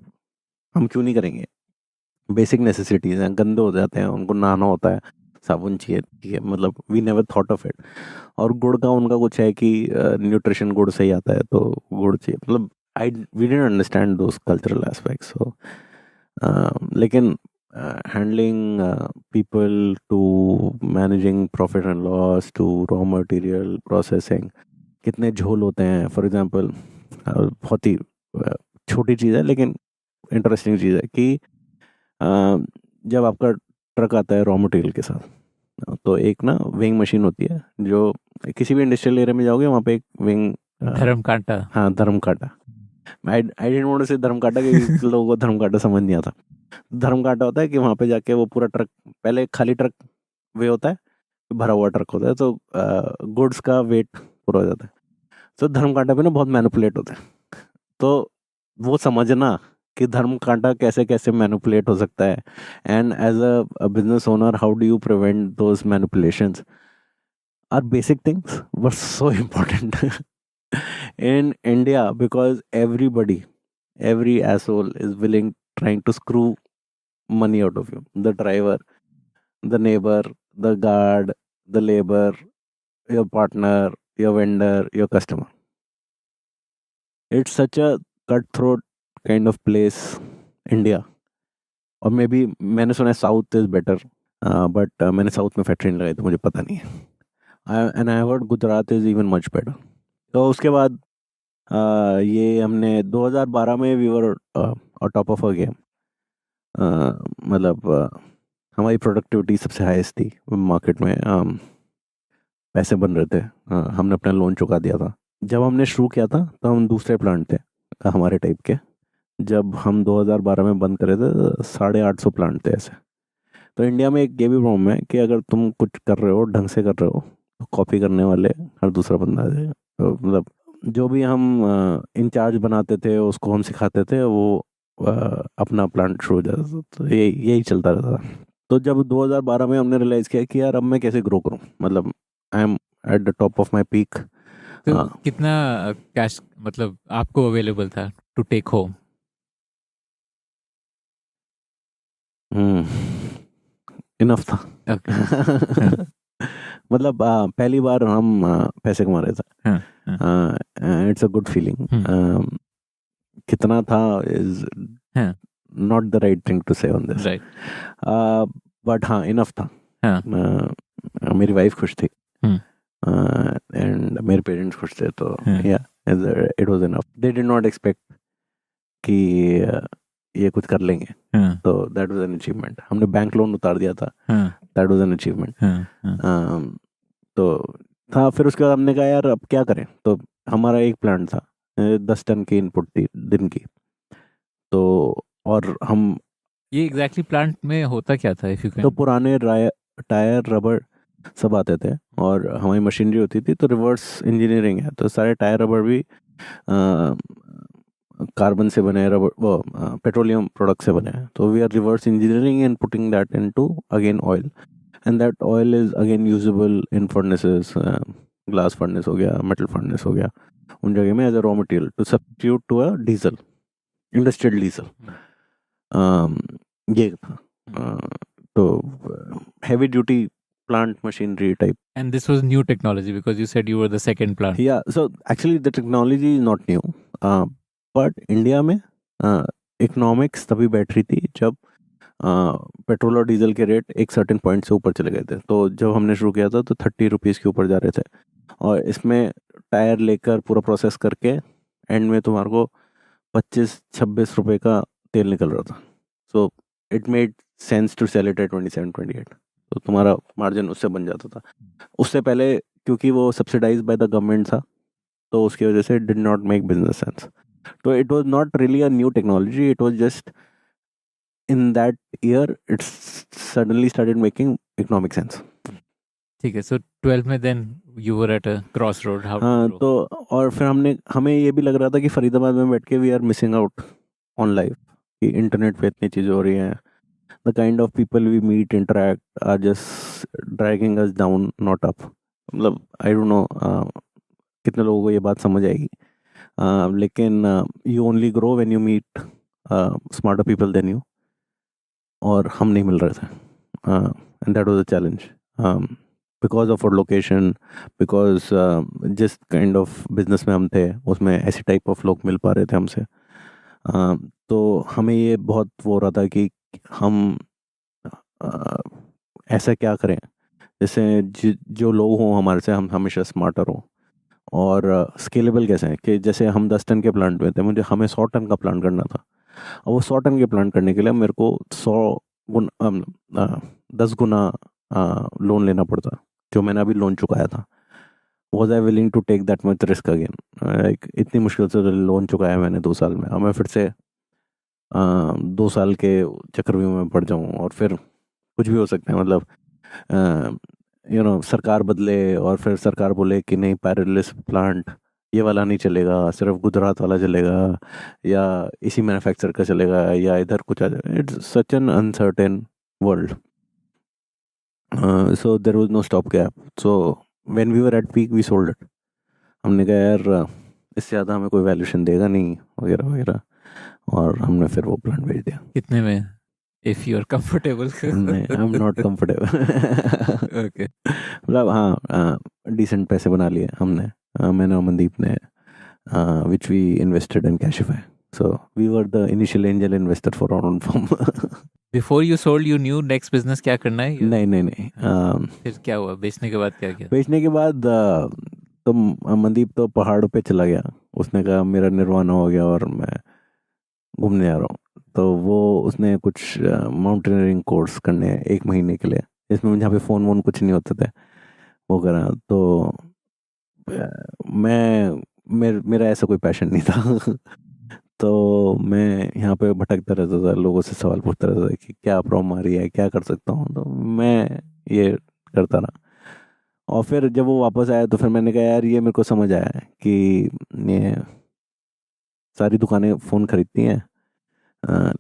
हम क्यों नहीं करेंगे. बेसिक नेसेसिटीज़ हैं, गंदे हो जाते हैं, उनको नहाना होता है, साबुन चाहिए. ठीक है. मतलब we never thought of it. और गुड़ का उनका कुछ है कि न्यूट्रिशन गुड़ से ही आता है तो गुड़ चाहिए. मतलब we didn't understand those cultural aspects. So लेकिन handling people to managing profit and loss to raw material processing, कितने झोल होते हैं. फॉर एग्जांपल बहुत ही छोटी चीज़ है लेकिन इंटरेस्टिंग चीज़ है कि जब आपका ट्रक आता है रॉ मटेरियल के साथ, तो एक ना वेइंग मशीन होती है. जो किसी भी इंडस्ट्रियल एरिया में जाओगे वहाँ पे एक वेइंग, धर्म कांटा. हाँ धर्म कांटा. आई डिडंट वांट टू से धर्म कांटा क्योंकि लोगों को धर्म कांटा समझ नहीं आता. धर्म कांटा होता है कि वहाँ पे जाके वो पूरा ट्रक, पहले खाली ट्रक वे होता है, भरा हुआ ट्रक होता है, तो गुड्स का वेट पूरा हो जाता है. तो धर्म कांटा पे ना बहुत मैनिपुलेट होता है. तो वो समझना कि धर्म कांटा कैसे कैसे मैनिपुलेट हो सकता है, and as a business owner how do you prevent those manipulations are basic things were so important in India, because every asshole is trying to screw money out of you. The driver, the neighbor, the guard, the labor, your partner, your vendor, your customer. It's such a cutthroat kind of place, India. और may be मैंने सुना है south is better, but मैंने south में factory नहीं लगाई तो मुझे पता नहीं है. And I heard Gujarat is even much better. तो उसके बाद ये हमने 2012 में we were on top of a game. मतलब हमारी प्रोडक्टिविटी सबसे हाईएस्ट थी मार्केट में. पैसे बन रहे थे, हमने अपना लोन चुका दिया था. जब हमने शुरू किया था तो हम दूसरे प्लांट थे हमारे टाइप के. जब हम 2012 में बंद करे थे 850 प्लांट थे ऐसे. तो इंडिया में एक ये भी प्रॉब्लम है कि अगर तुम कुछ कर रहे हो, ढंग से कर रहे हो, तो कॉपी करने वाले हर दूसरा बंदा आ जाएगा. तो मतलब जो भी हम इंचार्ज बनाते थे उसको हम सिखाते थे, वो अपना प्लांट शुरू हो जाता था. तो यही चलता रहता था. तो जब 2012 में हमने रियलाइज़ किया कि यार अब मैं कैसे ग्रो करूं, मतलब I am at the top of my peak. तो कितना कैश मतलब आपको अवेलेबल था टू टेक होम? इनफ था. मतलब पहली बार हम पैसे कमा रहे थे. It's a good feeling. कितना था is not the right thing to say on this, but हाँ इनफ था. मेरी वाइफ खुश थी एंड मेरे पेरेंट्स खुश थे. तो या it was enough. They did not expect कि ये कुछ कर लेंगे. तो दैट वाज एन अचीवमेंट. हमने बैंक लोन उतार दिया था. That was an achievement. तो था। फिर उसके बाद हमने कहा यार अब क्या करें, तो हमारा एक प्लांट था, 10 टन की इनपुट थी दिन की। तो और हम ये एग्जैक्टली प्लांट में होता क्या था, इफ यू तो कैन? पुराने टायर रबर सब आते थे और हमारी मशीनरी होती थी, तो रिवर्स इंजीनियरिंग है, तो सारे टायर रबर भी कार्बन से बने, रबर वो पेट्रोलियम प्रोडक्ट से बने हैं। तो we are reverse engineering and putting that into again oil, and that oil is again usable in furnaces, glass furnace हो गया, मेटल फर्नेस हो गया, उन जगह में as a raw material to substitute to a diesel, industrial diesel. ये था तो heavy duty plant machinery type. And this was new technology because you said you were the second plant. Yeah, so actually the technology is not new, but India में economics तभी बैठ रही थी जब petrol और डीजल के rate एक certain point से ऊपर चले गए थे। तो जब हमने शुरू किया था तो 30 रुपीज़ के ऊपर जा रहे थे, और इसमें टायर लेकर पूरा प्रोसेस करके एंड में तुम्हारे को 25-26 रुपए का तेल निकल रहा था। So it made sense to sell it at 27-28, तो तुम्हारा मार्जिन उससे बन जाता था। उससे पहले क्योंकि वो सब्सिडाइज बाय द गवर्नमेंट था, तो उसकी वजह से did not make business sense. तो it was not really a new technology, it was just in that year it's suddenly started making economic sense. ठीक है, सो 12 में then you were at a cross road. How? हाँ, तो और फिर हमें ये भी लग रहा था कि फरीदाबाद में बैठ के we are missing out on life, कि इंटरनेट पे इतनी चीज़ें हो रही हैं, the kind of people we meet, interact, are just dragging us down, not up. मतलब I don't know कितने लोगों को ये बात समझ आएगी, लेकिन you only grow when you meet smarter people than you, और हम नहीं मिल रहे थे, and that was a challenge because of our location, because जिस kind of business में हम थे उसमें ऐसी type of लोग मिल पा रहे थे हमसे। तो हमें ये बहुत वो हो रहा था कि हम ऐसा क्या करें जैसे जो लोग हों हमारे से, हम हमेशा स्मार्टर हों, और स्केलेबल कैसे हैं कि जैसे हम 10 टन के प्लांट में थे, हमें 100 टन का प्लांट करना था, और वो 100 टन के प्लांट करने के लिए मेरे को 10 गुना लोन लेना पड़ता, जो मैंने अभी लोन चुकाया था। Was I willing to take that much risk again? Like इतनी मुश्किल से लोन चुकाया मैंने 2 साल में, और मैं फिर से 2 साल के चक्रव्यूह में पड़ जाऊं, और फिर कुछ भी हो सकता है। मतलब सरकार बदले और फिर सरकार बोले कि नहीं, पैरेलल प्लांट ये वाला नहीं चलेगा, सिर्फ गुजरात वाला चलेगा, या इसी मैन्युफैक्चर का चलेगा, या इधर कुछ आ जाए। It's such an uncertain world, so there was no stop gap. So when we were at peak we sold it. हमने कहा यार इससे ज़्यादा हमें कोई वैल्यूशन देगा नहीं, वगैरह वगैरह, और हमने फिर वो प्लांट भेज दिया। कितने में, इफ यू आर कंफर्टेबल? नहीं, I am not comfortable. Okay, मतलब हाँ, डिसेंट पैसे बना लिए हमने, मैंने और मनदीप ने, which we invested in Cashify. So we were the initial angel investor for our own firm. Before you sold you knew next business क्या करना है? नहीं, फिर क्या हुआ बेचने के बाद? क्या किया? बेचने के बाद तो मनदीप तो पहाड़ पे चला गया। उसने कहा मेरा निर्वाण हो गया और मैं घूमने जा रहा हूँ। तो वो उसने कुछ माउंटेनियरिंग कोर्स करने 1 महीने के लिए, इसमें जहाँ पे फ़ोन वोन कुछ नहीं होते थे, वो करा। तो मेरा ऐसा कोई पैशन नहीं था। तो मैं यहाँ पे भटकता रहता था, लोगों से सवाल पूछता रहता था कि क्या प्रॉब्लम आ रही है, क्या कर सकता हूँ। तो मैं ये करता रहा, और फिर जब वो वापस आया तो फिर मैंने कहा यार ये मेरे को समझ आया कि ये सारी दुकानें फ़ोन खरीदती हैं,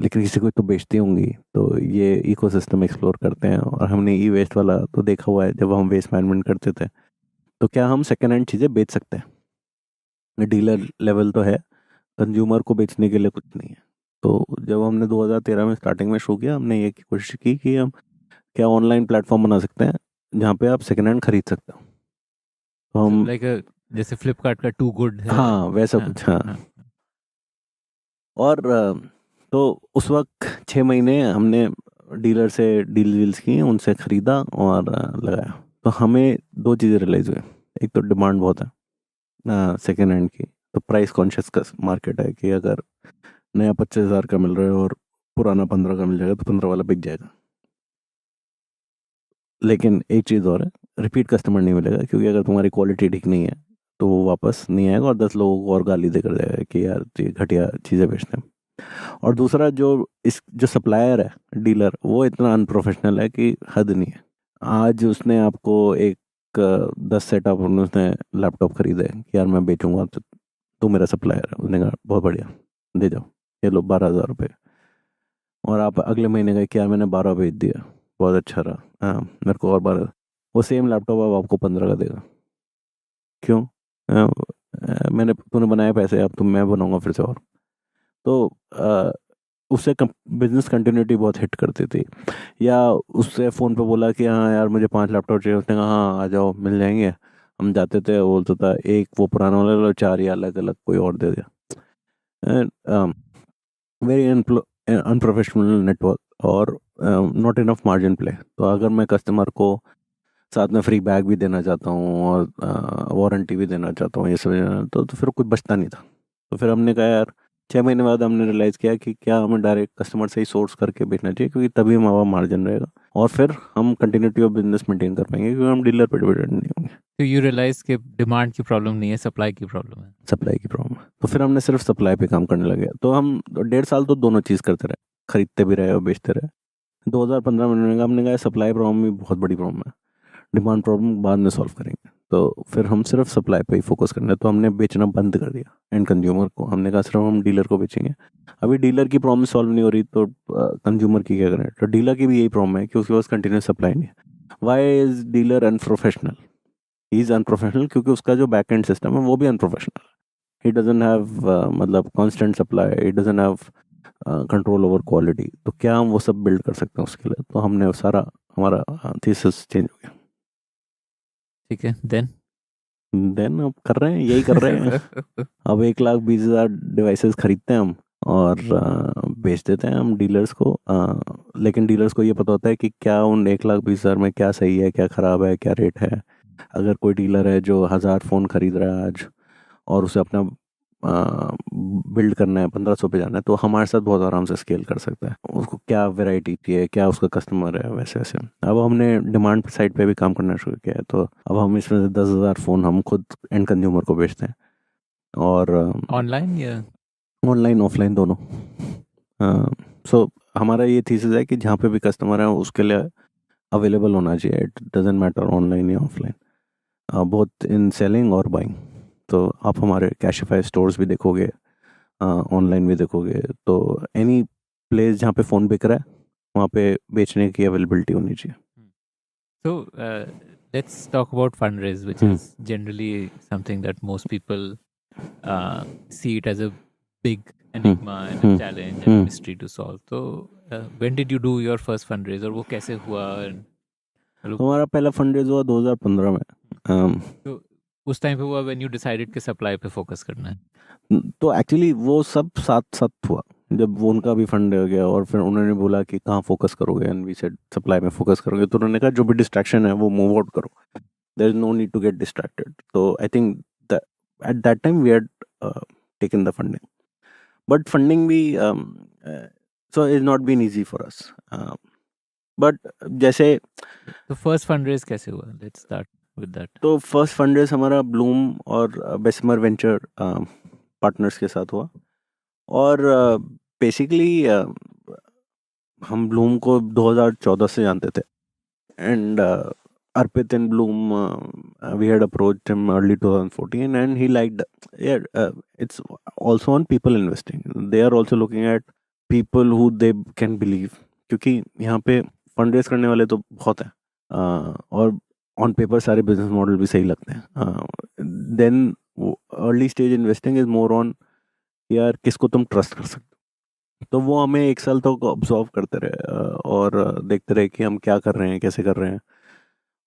लेकिन किसी को तो बेचती होंगी, तो ये इकोसिस्टम एक्सप्लोर करते हैं। और हमने ई वेस्ट वाला तो देखा हुआ है, जब हम वेस्ट मैनेजमेंट करते थे, तो क्या हम सेकेंड हैंड चीज़ें बेच सकते हैं? डीलर लेवल तो है, कंज्यूमर को बेचने के लिए कुछ नहीं है। तो जब हमने 2013 में स्टार्टिंग में शुरू किया, हमने ये कोशिश की कि हम क्या ऑनलाइन प्लेटफॉर्म बना सकते हैं जहाँ पे आप सेकेंड हैंड खरीद सकते हो। तो हम लाइक जैसे फ्लिपकार्ट का टू गुड है, हाँ वैसा कुछ, हाँ। और तो उस वक्त 6 महीने हमने डीलर से डील्स की, उनसे ख़रीदा और लगाया। तो हमें 2 चीज़ें रियलाइज़ हुई। एक तो डिमांड बहुत है सेकेंड हैंड की, तो प्राइस कॉन्शियस का मार्केट है कि अगर नया 25,000 का मिल रहा है और पुराना 15 का मिल जाएगा तो 15 वाला बिक जाएगा। लेकिन एक चीज़ और है, रिपीट कस्टमर नहीं मिलेगा, क्योंकि अगर तुम्हारी क्वालिटी ठीक नहीं है तो वो वापस नहीं आएगा और 10 लोगों को और गाली देकर जाएगा कि यार ये घटिया चीज़ें बेचते हैं। और दूसरा जो सप्लायर है, डीलर, वो इतना अनप्रोफेशनल है कि हद नहीं है। आज उसने आपको एक 10 सेटअप उसने लैपटॉप खरीदे कि यार मैं बेचूंगा, तो तू मेरा सप्लायर है। उसने कहा बहुत बढ़िया, दे जाओ, ये लो 12,000 रुपये। और आप अगले महीने गए कि यार मैंने 12 भेज दिया, बहुत अच्छा रहा, हाँ मेरे को और 12। वो सेम लैपटॉप अब आपको 15 का देगा। क्यों? तूने बनाए पैसे, अब मैं बनाऊंगा फिर से। और तो उससे बिजनेस कंटिन्यूटी बहुत हिट करती थी। या उससे फ़ोन पे बोला कि हाँ यार मुझे 5 लैपटॉप चाहिए, उसने कहा हाँ आ जाओ मिल जाएंगे। हम जाते थे, वो बोलता था एक वो पुराना वाला लो, 4 या अलग अलग कोई और दे दिया। वेरी अनप्रोफेशनल नेटवर्क और नॉट इनफ मार्जिन प्ले। तो अगर मैं कस्टमर को साथ में फ्री बैग भी देना चाहता हूँ और वारंटी भी देना चाहता हूँ, ये सब तो फिर कुछ बचता नहीं था। तो फिर हमने कहा यार 6 महीने बाद हमने रियलाइज़ किया कि क्या हमें डायरेक्ट कस्टमर से ही सोर्स करके बेचना चाहिए, क्योंकि तभी हमारा मार्जिन रहेगा और फिर हम कंटिन्यूटी ऑफ बिजनेस मेंटेन कर पाएंगे, क्योंकि हम डीलर पर डिपेंडेंट नहीं होंगे। तो यू रियलाइज कि डिमांड की प्रॉब्लम नहीं है, सप्लाई की प्रॉब्लम है। सप्लाई की प्रॉब्लम है। तो फिर हमने सिर्फ सप्लाई पे काम करने लगे। तो हम 1.5 साल तो दोनों चीज़ करते रहे, खरीदते भी रहे और बेचते रहे। 2015 में हमने कहा सप्लाई प्रॉब्लम भी बहुत बड़ी प्रॉब्लम है, डिमांड प्रॉब्लम बाद में सॉल्व करेंगे। तो फिर हम सिर्फ सप्लाई पे ही फोकस करना है। तो हमने बेचना बंद कर दिया एंड कंज्यूमर को। हमने कहा सिर्फ हम डीलर को बेचेंगे। अभी डीलर की प्रॉब्लम सॉल्व नहीं हो रही तो कंज्यूमर की क्या करें? तो डीलर की भी यही प्रॉब्लम है कि उसके पास कंटिन्यूस सप्लाई नहीं है। Why is dealer unprofessional? He is unprofessional क्योंकि उसका जो बैक एंड सिस्टम है वो भी अनप्रोफेशनल है। ही डजन हैव मतलब constant supply, he doesn't have control over quality. तो क्या हम वो सब बिल्ड कर सकते हैं उसके लिए? तो हमने सारा हमारा थीसिस चेंज हो गया। ठीक है, देन अब कर रहे हैं, यही कर रहे हैं। अब 1,20,000 डिवाइसेस खरीदते हैं हम और बेच देते हैं हम डीलर्स को। लेकिन डीलर्स को ये पता होता है कि क्या उन 1,20,000 में क्या सही है, क्या ख़राब है, क्या रेट है। अगर कोई डीलर है जो 1000 फ़ोन खरीद रहा है आज और उसे अपना बिल्ड करना है, 1500 पे जाना है, तो हमारे साथ बहुत आराम से स्केल कर सकता है। उसको क्या वैरायटी चाहिए, क्या उसका कस्टमर है, वैसे वैसे। अब हमने डिमांड साइड पे भी काम करना शुरू किया है। तो अब हम इसमें से 10,000 फ़ोन हम खुद एंड कंज्यूमर को बेचते हैं। और ऑनलाइन या ऑनलाइन ऑफलाइन दोनों। सो हमारा ये थीसिस है कि जहाँ पे भी कस्टमर है उसके लिए अवेलेबल होना चाहिए। इट डजेंट मैटर ऑनलाइन या ऑफलाइन, बोथ इन सेलिंग और बाइंग। तो आप हमारे कैशिफाई स्टोर्स भी देखोगे, ऑनलाइन भी देखोगे, तो एनी प्लेस जहाँ पे फ़ोन बिक रहा है वहाँ पे बेचने की अवेलेबिलिटी होनी चाहिए। So let's talk about fundraise, which is generally something that most people see it as a big enigma and a challenge and a mystery to solve. So when did you do your first fundraise और वो कैसे हुआ? हमारा पहला fundraise हुआ 2015 में। तो उस टाइम पे हुआ when you decided कि सप्लाई पे फोकस करना है? तो एक्चुअली वो सब साथ साथ हुआ। जब वो उनका भी फंड हो गया और फिर उन्होंने बोला कि कहाँ फोकस करोगे, एंड वी सेड सप्लाई में फोकस करोगे। तो उन्होंने कहा जो भी डिस्ट्रैक्शन है वो मूव आउट करो, there is no need to get distracted. तो I think at that time we had taken the funding, but funding भी so is not been easy for us. But जैसे तो फर्स्ट फंडरेज कैसे हुआ? Let's start with that. तो first fundraise हमारा Bloom और Bessemer venture partners के साथ हुआ। और बेसिकली हम ब्लूम को 2014 से जानते थे, and Arpit and Blume we had approached him early 2014 and he liked it's also on people investing. They are also looking at people who they can believe, क्योंकि यहाँ पे फंड रेज करने वाले तो बहुत हैं और ऑन पेपर सारे बिजनेस मॉडल भी सही लगते हैं। Then early stage investing is more on यार किसको तुम ट्रस्ट कर सकते हो। तो वो हमें 1 साल तक ऑब्जर्व करते रहे और देखते रहे कि हम क्या कर रहे हैं, कैसे कर रहे हैं।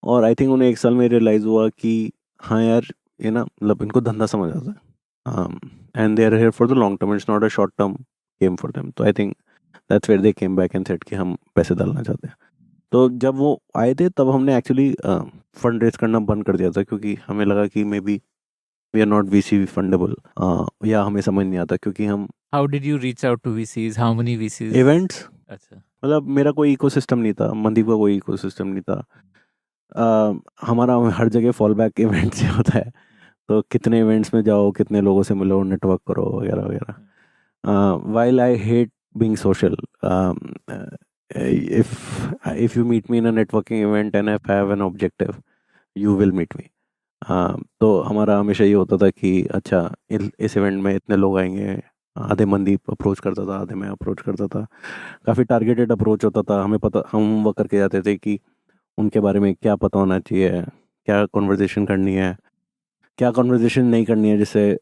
और आई थिंक उन्हें 1 साल में रियलाइज़ हुआ कि हाँ यार ये ना मतलब इनको धंधा समझ आता है, and they are here for the long term, it's not a short term game for them. तो I think that's where they came back and said कि हम पैसे डालना चाहते हैं। तो जब वो आए थे तब हमने एक्चुअली फंड रेज करना बंद कर दिया था, क्योंकि हमें लगा कि maybe we are not VC fundable, या हमें समझ नहीं आता क्योंकि हम How did you reach out to VCs? How many VCs? Events, अच्छा, मतलब मेरा कोई इकोसिस्टम नहीं था, मनदीप का कोई इकोसिस्टम नहीं था। हमारा हर जगह फॉल बैक इवेंट से होता है, तो कितने इवेंट्स में जाओ, कितने लोगों से मिलो, नेटवर्क करो वगैरह वगैरह. While I hate being social, if you meet me in a networking event and if I have an objective, you will meet me. तो हमारा हमेशा ये होता था कि अच्छा इस इवेंट में इतने लोग आएंगे, आधे मंदीप अप्रोच करता था, आधे मैं अप्रोच करता था. काफ़ी टारगेटेड अप्रोच होता था. हमें पता, हम वर्क करके जाते थे कि उनके बारे में क्या पता होना चाहिए, क्या कॉन्वर्जेशन करनी है, क्या कॉन्वर्जेशन नहीं करनी है. जिससे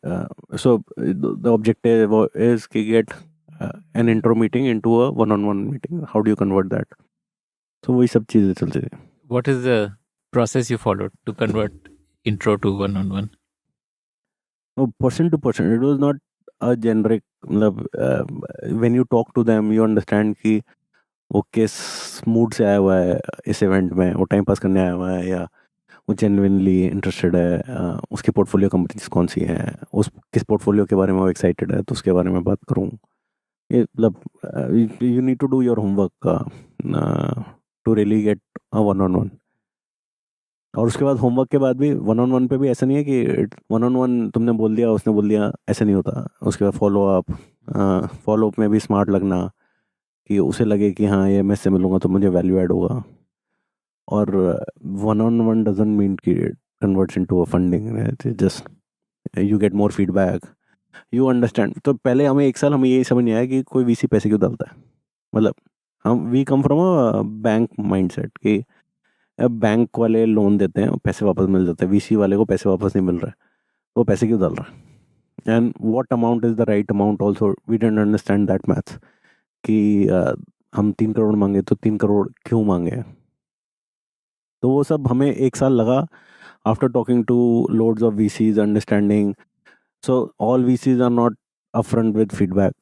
सो द ऑब्जेक्टिव इज कि get an intro meeting into a one on one meeting. How do you convert that? तो वही सब चीज़ें चलती थी. What is the process you followed to convert intro to one-on-one? Person to person, it was not a generic. मतलब when you talk to them you understand कि वो किस मूड से आया हुआ है इस इवेंट में, वो टाइम पास करने आया हुआ है या वो जेन्युइनली इंटरेस्टेड है. उसकी पोर्टफोलियो कंपनीज कौन सी हैं, उस किस पोर्टफोलियो के बारे में वो एक्साइटेड है, तो उसके बारे में बात करूँ. ये मतलब you need to do your homework to really get a one on one. और उसके बाद होमवर्क के बाद भी वन ऑन वन पे भी ऐसा नहीं है कि वन ऑन वन तुमने बोल दिया उसने बोल दिया, ऐसा नहीं होता. उसके बाद फॉलो अप में भी स्मार्ट लगना कि उसे लगे कि हाँ ये मैं इससे मिलूंगा तो मुझे वैल्यू ऐड होगा. और one on one doesn't mean कि it converts into a funding. Just you get more feedback, you understand. तो पहले हमें एक साल हमें यही समझ नहीं आया कि कोई वीसी पैसे क्यों डालता है. मतलब हम we come from a bank mindset कि बैंक वाले लोन देते हैं, पैसे वापस मिल जाते हैं, वीसी वाले को पैसे वापस नहीं मिल रहा है, वो पैसे क्यों डाल रहा है. And what amount is the right amount also we didn't understand that maths कि हम 3 करोड़ मांगे तो 3 करोड़ क्यों मांगे. तो वो सब हमें एक साल लगा after talking to loads of VCs, understanding. So all VCs are not upfront with feedback.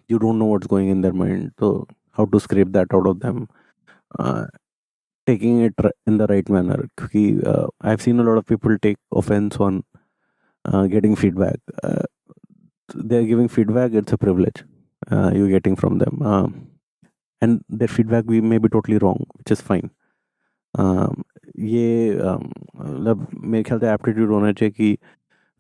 You don't know what's going in their mind. So how to scrape that out of them? Taking it in the right manner. Because I've seen a lot of people take offense on getting feedback. They're giving feedback. It's a privilege you're getting from them. And their feedback may be totally wrong, which is fine. ये मतलब मेरे ख्याल से aptitude होना चाहिए कि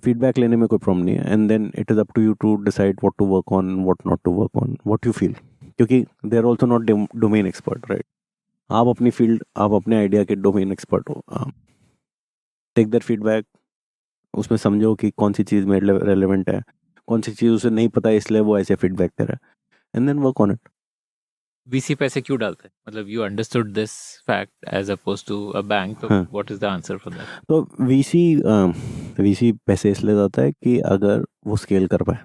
feedback लेने में कोई प्रॉब्लम नहीं है. And then it is up to you to decide what to work on, what not to work on, what you feel. क्योंकि they are also not domain expert, right. आप अपनी फील्ड, आप अपने आइडिया के domain expert हो. Take that feedback, उसमें समझो कि कौन सी चीज़ में रेलिवेंट है, कौन सी चीज़ उसे नहीं पता है इसलिए वो ऐसे फीडबैक दे रहा है. And then work on it. VC पैसे क्यों डालते हैं? मतलब you understood this fact as opposed to a bank. So हाँ. what is the answer for that? तो VC पैसे इसलिए जाता है कि अगर वो स्केल कर पाए.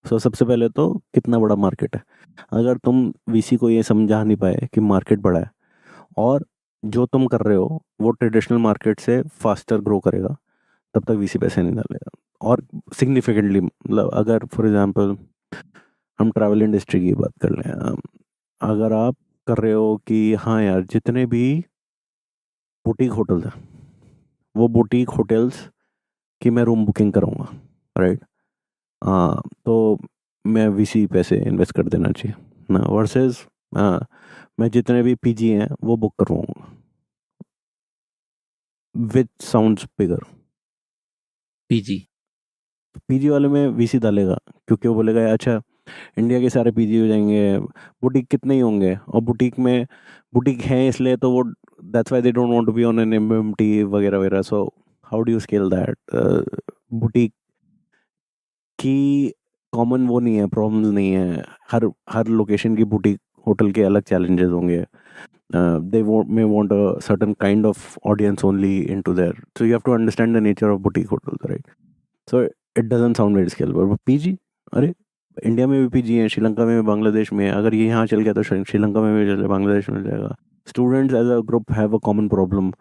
सो सबसे पहले तो कितना बड़ा मार्केट है. अगर तुम VC को ये समझा नहीं पाए कि मार्केट बड़ा है और जो तुम कर रहे हो वो ट्रेडिशनल मार्केट से फास्टर ग्रो करेगा, तब तक VC पैसे नहीं डालेगा. और सिग्निफिकेंटली, मतलब अगर फॉर एग्जांपल हम ट्रैवल इंडस्ट्री की बात कर लें, अगर आप कर रहे हो कि हाँ यार जितने भी बुटीक होटल्स हैं वो बुटीक होटल्स की मैं रूम बुकिंग कराऊंगा, राइट. तो मैं VC पैसे इन्वेस्ट कर देना चाहिए ना, वर्सेस मैं जितने भी PG हैं वो बुक करवाऊंगा, विच साउंड्स बिगर. PG वाले में VC डालेगा क्योंकि वो बोलेगा यार अच्छा इंडिया के सारे PG हो जाएंगे, बुटीक कितने ही होंगे, और बुटीक हैं इसलिए तो वो that's why they don't want to be on an MMT वगैरह वगैरह. So how do you scale that. Boutique की कॉमन वो नहीं है, प्रॉब्लम्स नहीं है. हर लोकेशन की बुटीक होटल के अलग चैलेंजेस होंगे. They may want a certain kind of audience only into there. So you have to understand the nature of boutique hotels, right? So it doesn't sound very scalable. But PG, अरे India में भी PG है, श्रीलंका में भी, बांग्लादेश में. अगर ये यहाँ चल गया तो श्रीलंका में भी चल, बांग्लादेश में जाएगा. Students as a group have a common problem,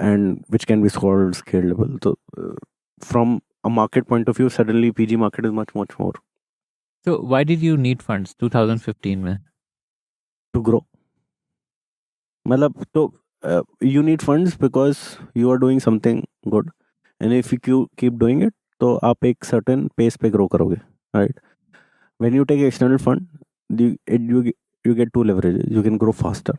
and which can be solved scalable. So from a market point of view, suddenly PG market is much more So why did you need funds 2015 में? to grow. मतलब तो you need funds because you are doing something good, and if you keep doing it तो आप एक certain pace पे grow करोगे, right. When you take external fund, you get two leverages. You can grow faster.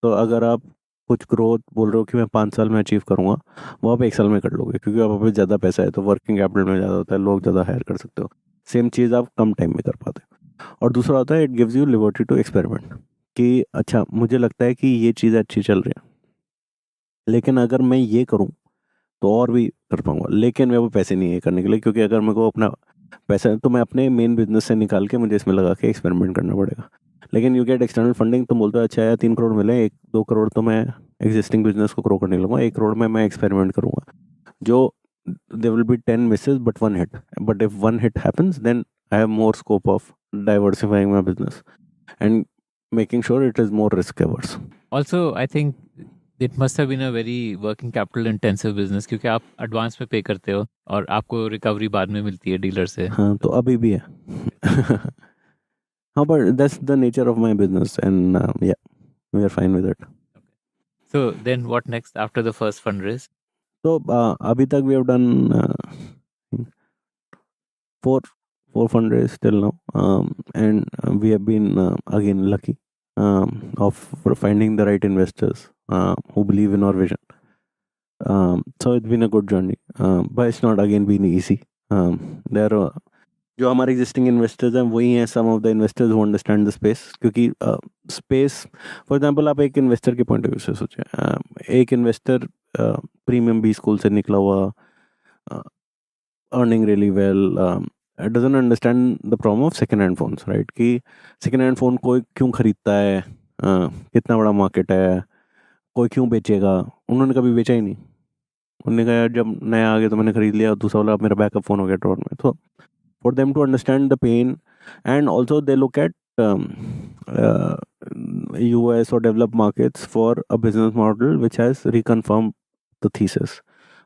तो अगर आप कुछ growth बोल रहे हो कि मैं 5 साल में अचीव करूँगा, वो आप 1 साल में कर लोगे, क्योंकि आप पे ज़्यादा पैसा है तो वर्किंग कैपिटल में ज़्यादा होता है, लोग ज़्यादा हायर कर सकते हो। सेम चीज़ आप कम टाइम में कर पाते हो। और दूसरा होता है it gives you liberty to experiment, कि अच्छा मुझे लगता है कि ये चीज़ अच्छी चल रही है, लेकिन अगर मैं ये करूँ तो और भी कर पाऊँगा, लेकिन मेरे को पैसे नहीं है करने के लिए, क्योंकि अगर मेरे को अपना पैसा है तो मैं अपने मेन बिजनेस से निकाल के मुझे इसमें लगा के एक्सपेरिमेंट करना पड़ेगा। लेकिन यू गेट एक्सटर्नल फंडिंग, तो बोलते हो अच्छा यार 3 करोड़ मिले, 1-2 करोड़ तो मैं एग्जिस्टिंग बिजनेस को ग्रो करने लूँगा, 1 करोड़ में मैं एक्सपेरिमेंट करूँगा, जो there will be 10 misses but 1 hit, but if 1 hit happens then I have more scope of diversifying my business and making sure it is more risk averse. Also, I think it must have been a very working capital intensive business, क्योंकि आप advance में पे करते हो और आपको recovery बाद में मिलती है डीलर से। हाँ, तो अभी भी है। हाँ, but that's the nature of my business and yeah, we are fine with it. So then what next after the first fundraise? So अभी तक we have done 4 fundraise till now, and we have been again lucky of finding the right investors who believe in our vision. So it's been a good journey, but it's not again been easy. There are जो हमारे existing investors हैं वही हैं some of the investors who understand the space, क्योंकि space for example आप एक investor के point of view से सोचें, एक इन्वेस्टर प्रीमियम बी स्कूल से निकला हुआ, earning really well, doesn't understand the problem of second hand phones, right? कि सेकेंड हैंड फ़ोन कोई क्यों ख़रीदता है, कितना बड़ा मार्केट है, कोई क्यों बेचेगा। उन्होंने कभी बेचा ही नहीं। उन्होंने कहा यार जब नया आ गया तो मैंने ख़रीद लिया, दूसरा वाला मेरा बैकअप फ़ोन हो गया ड्रॉर में। तो for them to understand the pain, and also they look at US or developed markets for a business model which has reconfirmed the thesis.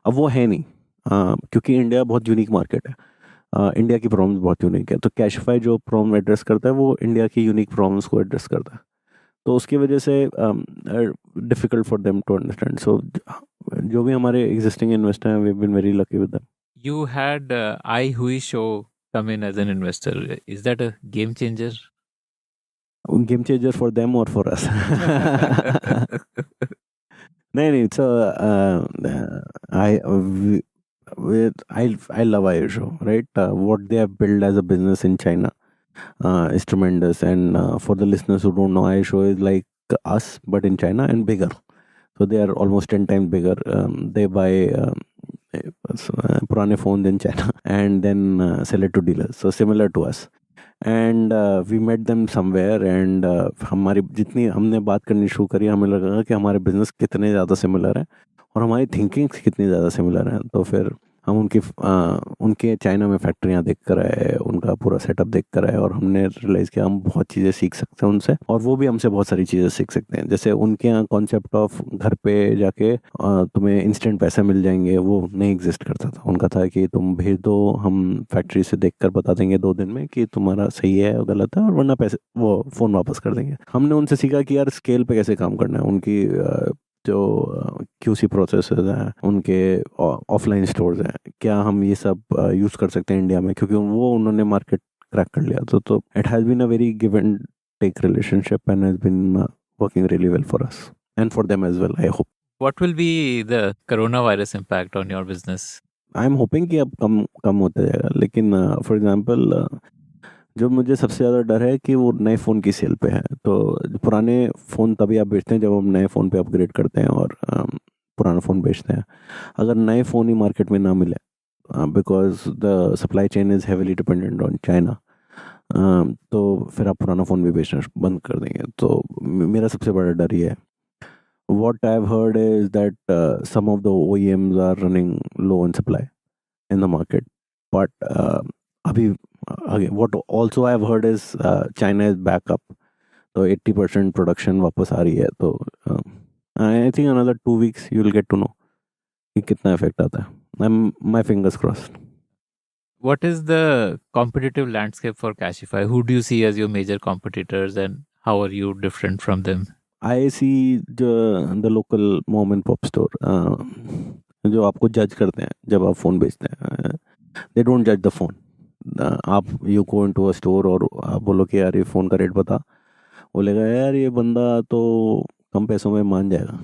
अब वो है नहीं, क्योंकि इंडिया बहुत यूनिक मार्केट है, इंडिया की प्रॉब्लम्स बहुत यूनिक है। तो कैशफाई जो प्रॉब्लम एड्रेस करता है वो इंडिया की यूनिक प्रॉब्लम्स को एड्रेस करता है, तो उसकी वजह से difficult for them to understand. So जो भी हमारे एग्जिस्टिंग इन्वेस्टर हैं, we have been very lucky with them. You had I Hui show come in as an investor. Is that a game changer? Game changer for them or for us? नहीं, so I love Air Show, right? What they have built as a business in China is tremendous, and for the listeners who don't know, Air Show is like us but in China and bigger. So they are almost 10 times bigger. They buy पुराने phone in China and then sell it to dealers, so similar to us. And we met them somewhere, and हमारी जितनी हमने बात करनी शुरू करी, हमें लगा कि हमारे बिजनेस कितने ज़्यादा सिमिलर हैं और हमारी थिंकिंग कितनी ज़्यादा सिमिलर हैं। तो फिर हम उनके चाइना में फैक्ट्रियाँ देख कर आए, उनका पूरा सेटअप देख कर आए, और हमने रियलाइज़ किया हम बहुत चीज़ें सीख सकते हैं उनसे, और वो भी हमसे बहुत सारी चीज़ें सीख सकते हैं। जैसे उनके यहाँ कॉन्सेप्ट ऑफ घर पे जाके तुम्हें इंस्टेंट पैसे मिल जाएंगे, वो नहीं एग्जिस्ट करता था। उनका था कि तुम भेज दो, हम फैक्ट्री से देख कर बता देंगे 2 दिन में कि तुम्हारा सही है और गलत है, और वरना पैसे वो फ़ोन वापस कर देंगे। हमने उनसे सीखा कि यार स्केल पे कैसे काम करना है। उनकी जो QC प्रोसेसेस हैं, उनके ऑफलाइन स्टोर्स हैं, क्या हम ये सब यूज़ कर सकते हैं इंडिया में, क्योंकि उन्होंने मार्केट क्रैक कर लिया। तो it has been a very give and take relationship and has been working really well for us and for them as well, I hope. What will be the coronavirus impact on your business? I am hoping कि अब कम होता जाएगा, लेकिन for example जो मुझे सबसे ज़्यादा डर है कि वो नए फ़ोन की सेल पे है। तो पुराने फ़ोन तभी आप बेचते हैं जब हम नए फ़ोन पे अपग्रेड करते हैं और पुराना फ़ोन बेचते हैं। अगर नए फ़ोन ही मार्केट में ना मिले, because the supply chain is heavily dependent on China, तो फिर आप पुराना फ़ोन भी बेचना बंद कर देंगे। तो मेरा सबसे बड़ा डर ये है। What I've heard is that some of the OEMs are running low on supply in the market, but again, what also I've heard is China is back up, so 80% production वापस आ रही है। तो I think another 2 weeks you will get to know कि कितना effect आता है। My fingers crossed. What is the competitive landscape for Cashify? Who do you see as your major competitors, and how are you different from them? I see the local mom and pop store, जो आपको जज करते हैं जब आप phone बेचते हैं। They don't judge the phone. आप you go into a store और आप बोलो कि यार ये फ़ोन का रेट बता, बोलेगा यार ये बंदा तो कम पैसों में मान जाएगा,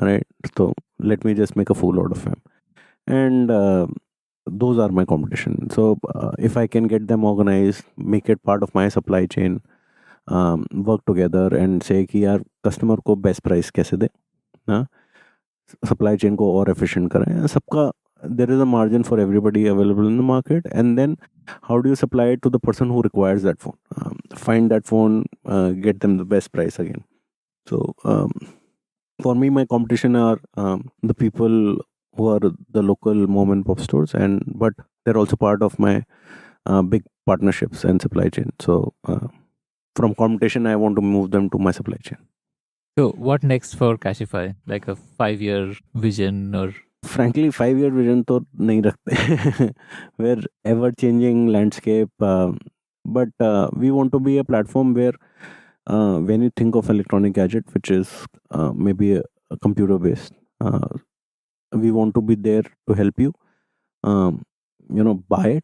राइट? तो let me just make a fool out of him. And those are my competition. So if I can get them organized, make it part of my supply chain, work together and say कि यार customer को best price कैसे दे, हाँ, supply chain को और efficient करें, सबका there is a margin for everybody available in the market, and then how do you supply it to the person who requires that phone? Find that phone, get them the best price again. So for me, my competition are the people who are the local mom and pop stores, but they're also part of my big partnerships and supply chain. So from competition, I want to move them to my supply chain. So what next for Cashify? Like a 5-year vision or? Frankly, 5-year vision तो नहीं रखते. We're ever changing landscape, but we want to be a platform where when you think of electronic gadget, which is maybe a computer based, we want to be there to help you, buy it,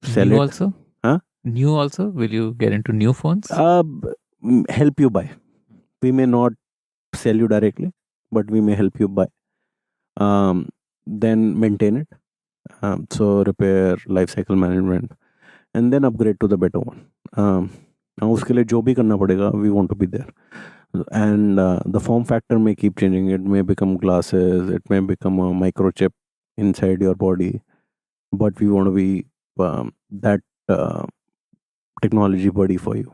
sell New it. also? Huh? New also? Will you get into new phones? Help you buy. We may not sell you directly, but we may help you buy. Then maintain it. So repair, life cycle management, and then upgrade to the better one. उसके लिए जो भी करना पड़ेगा, we want to be there. And the form factor may keep changing. It may become glasses, it may become a microchip inside your body, but we want to be that technology buddy for you.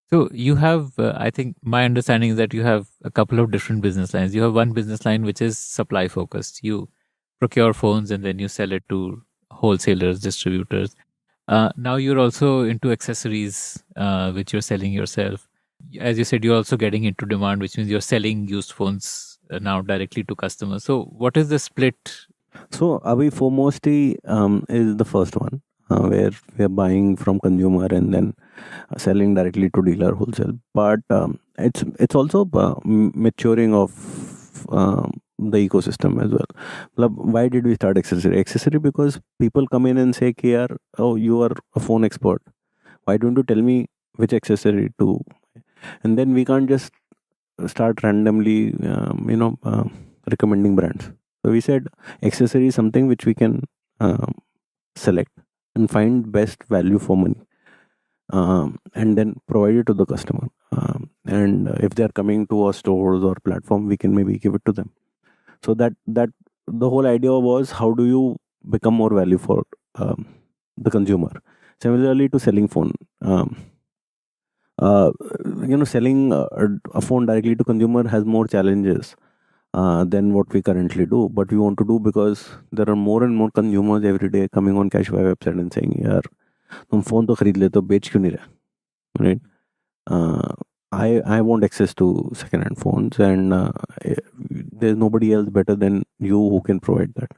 So you have, I think my understanding is that you have a couple of different business lines. You have one business line which is supply focused. You procure phones and then you sell it to wholesalers, distributors. Now you're also into accessories, which you're selling yourself. As you said, you're also getting into demand, which means you're selling used phones now directly to customers. So what is the split? So Abhi foremostly is the first one, where we are buying from consumer and then selling directly to dealer wholesale. But it's also maturing of the ecosystem as well. Why did we start accessory? Accessory because people come in and say, "Yaar, oh, you are a phone expert. Why don't you tell me which accessory to?" And then we can't just start randomly, recommending brands. So we said accessory is something which we can select and find best value for money, and then provide it to the customer. And if they are coming to our stores or platform, we can maybe give it to them. So that the whole idea was, how do you become more value for the consumer? Similarly to selling phone, selling a phone directly to consumer has more challenges than what we currently do, but we want to do because there are more and more consumers every day coming on Cashify website and saying, "Yaar, तुम phone तो खरीद लेते हो, बेच क्यों नहीं रहे?" Right? I want access to second-hand phones, and there's nobody else better than you who can provide that.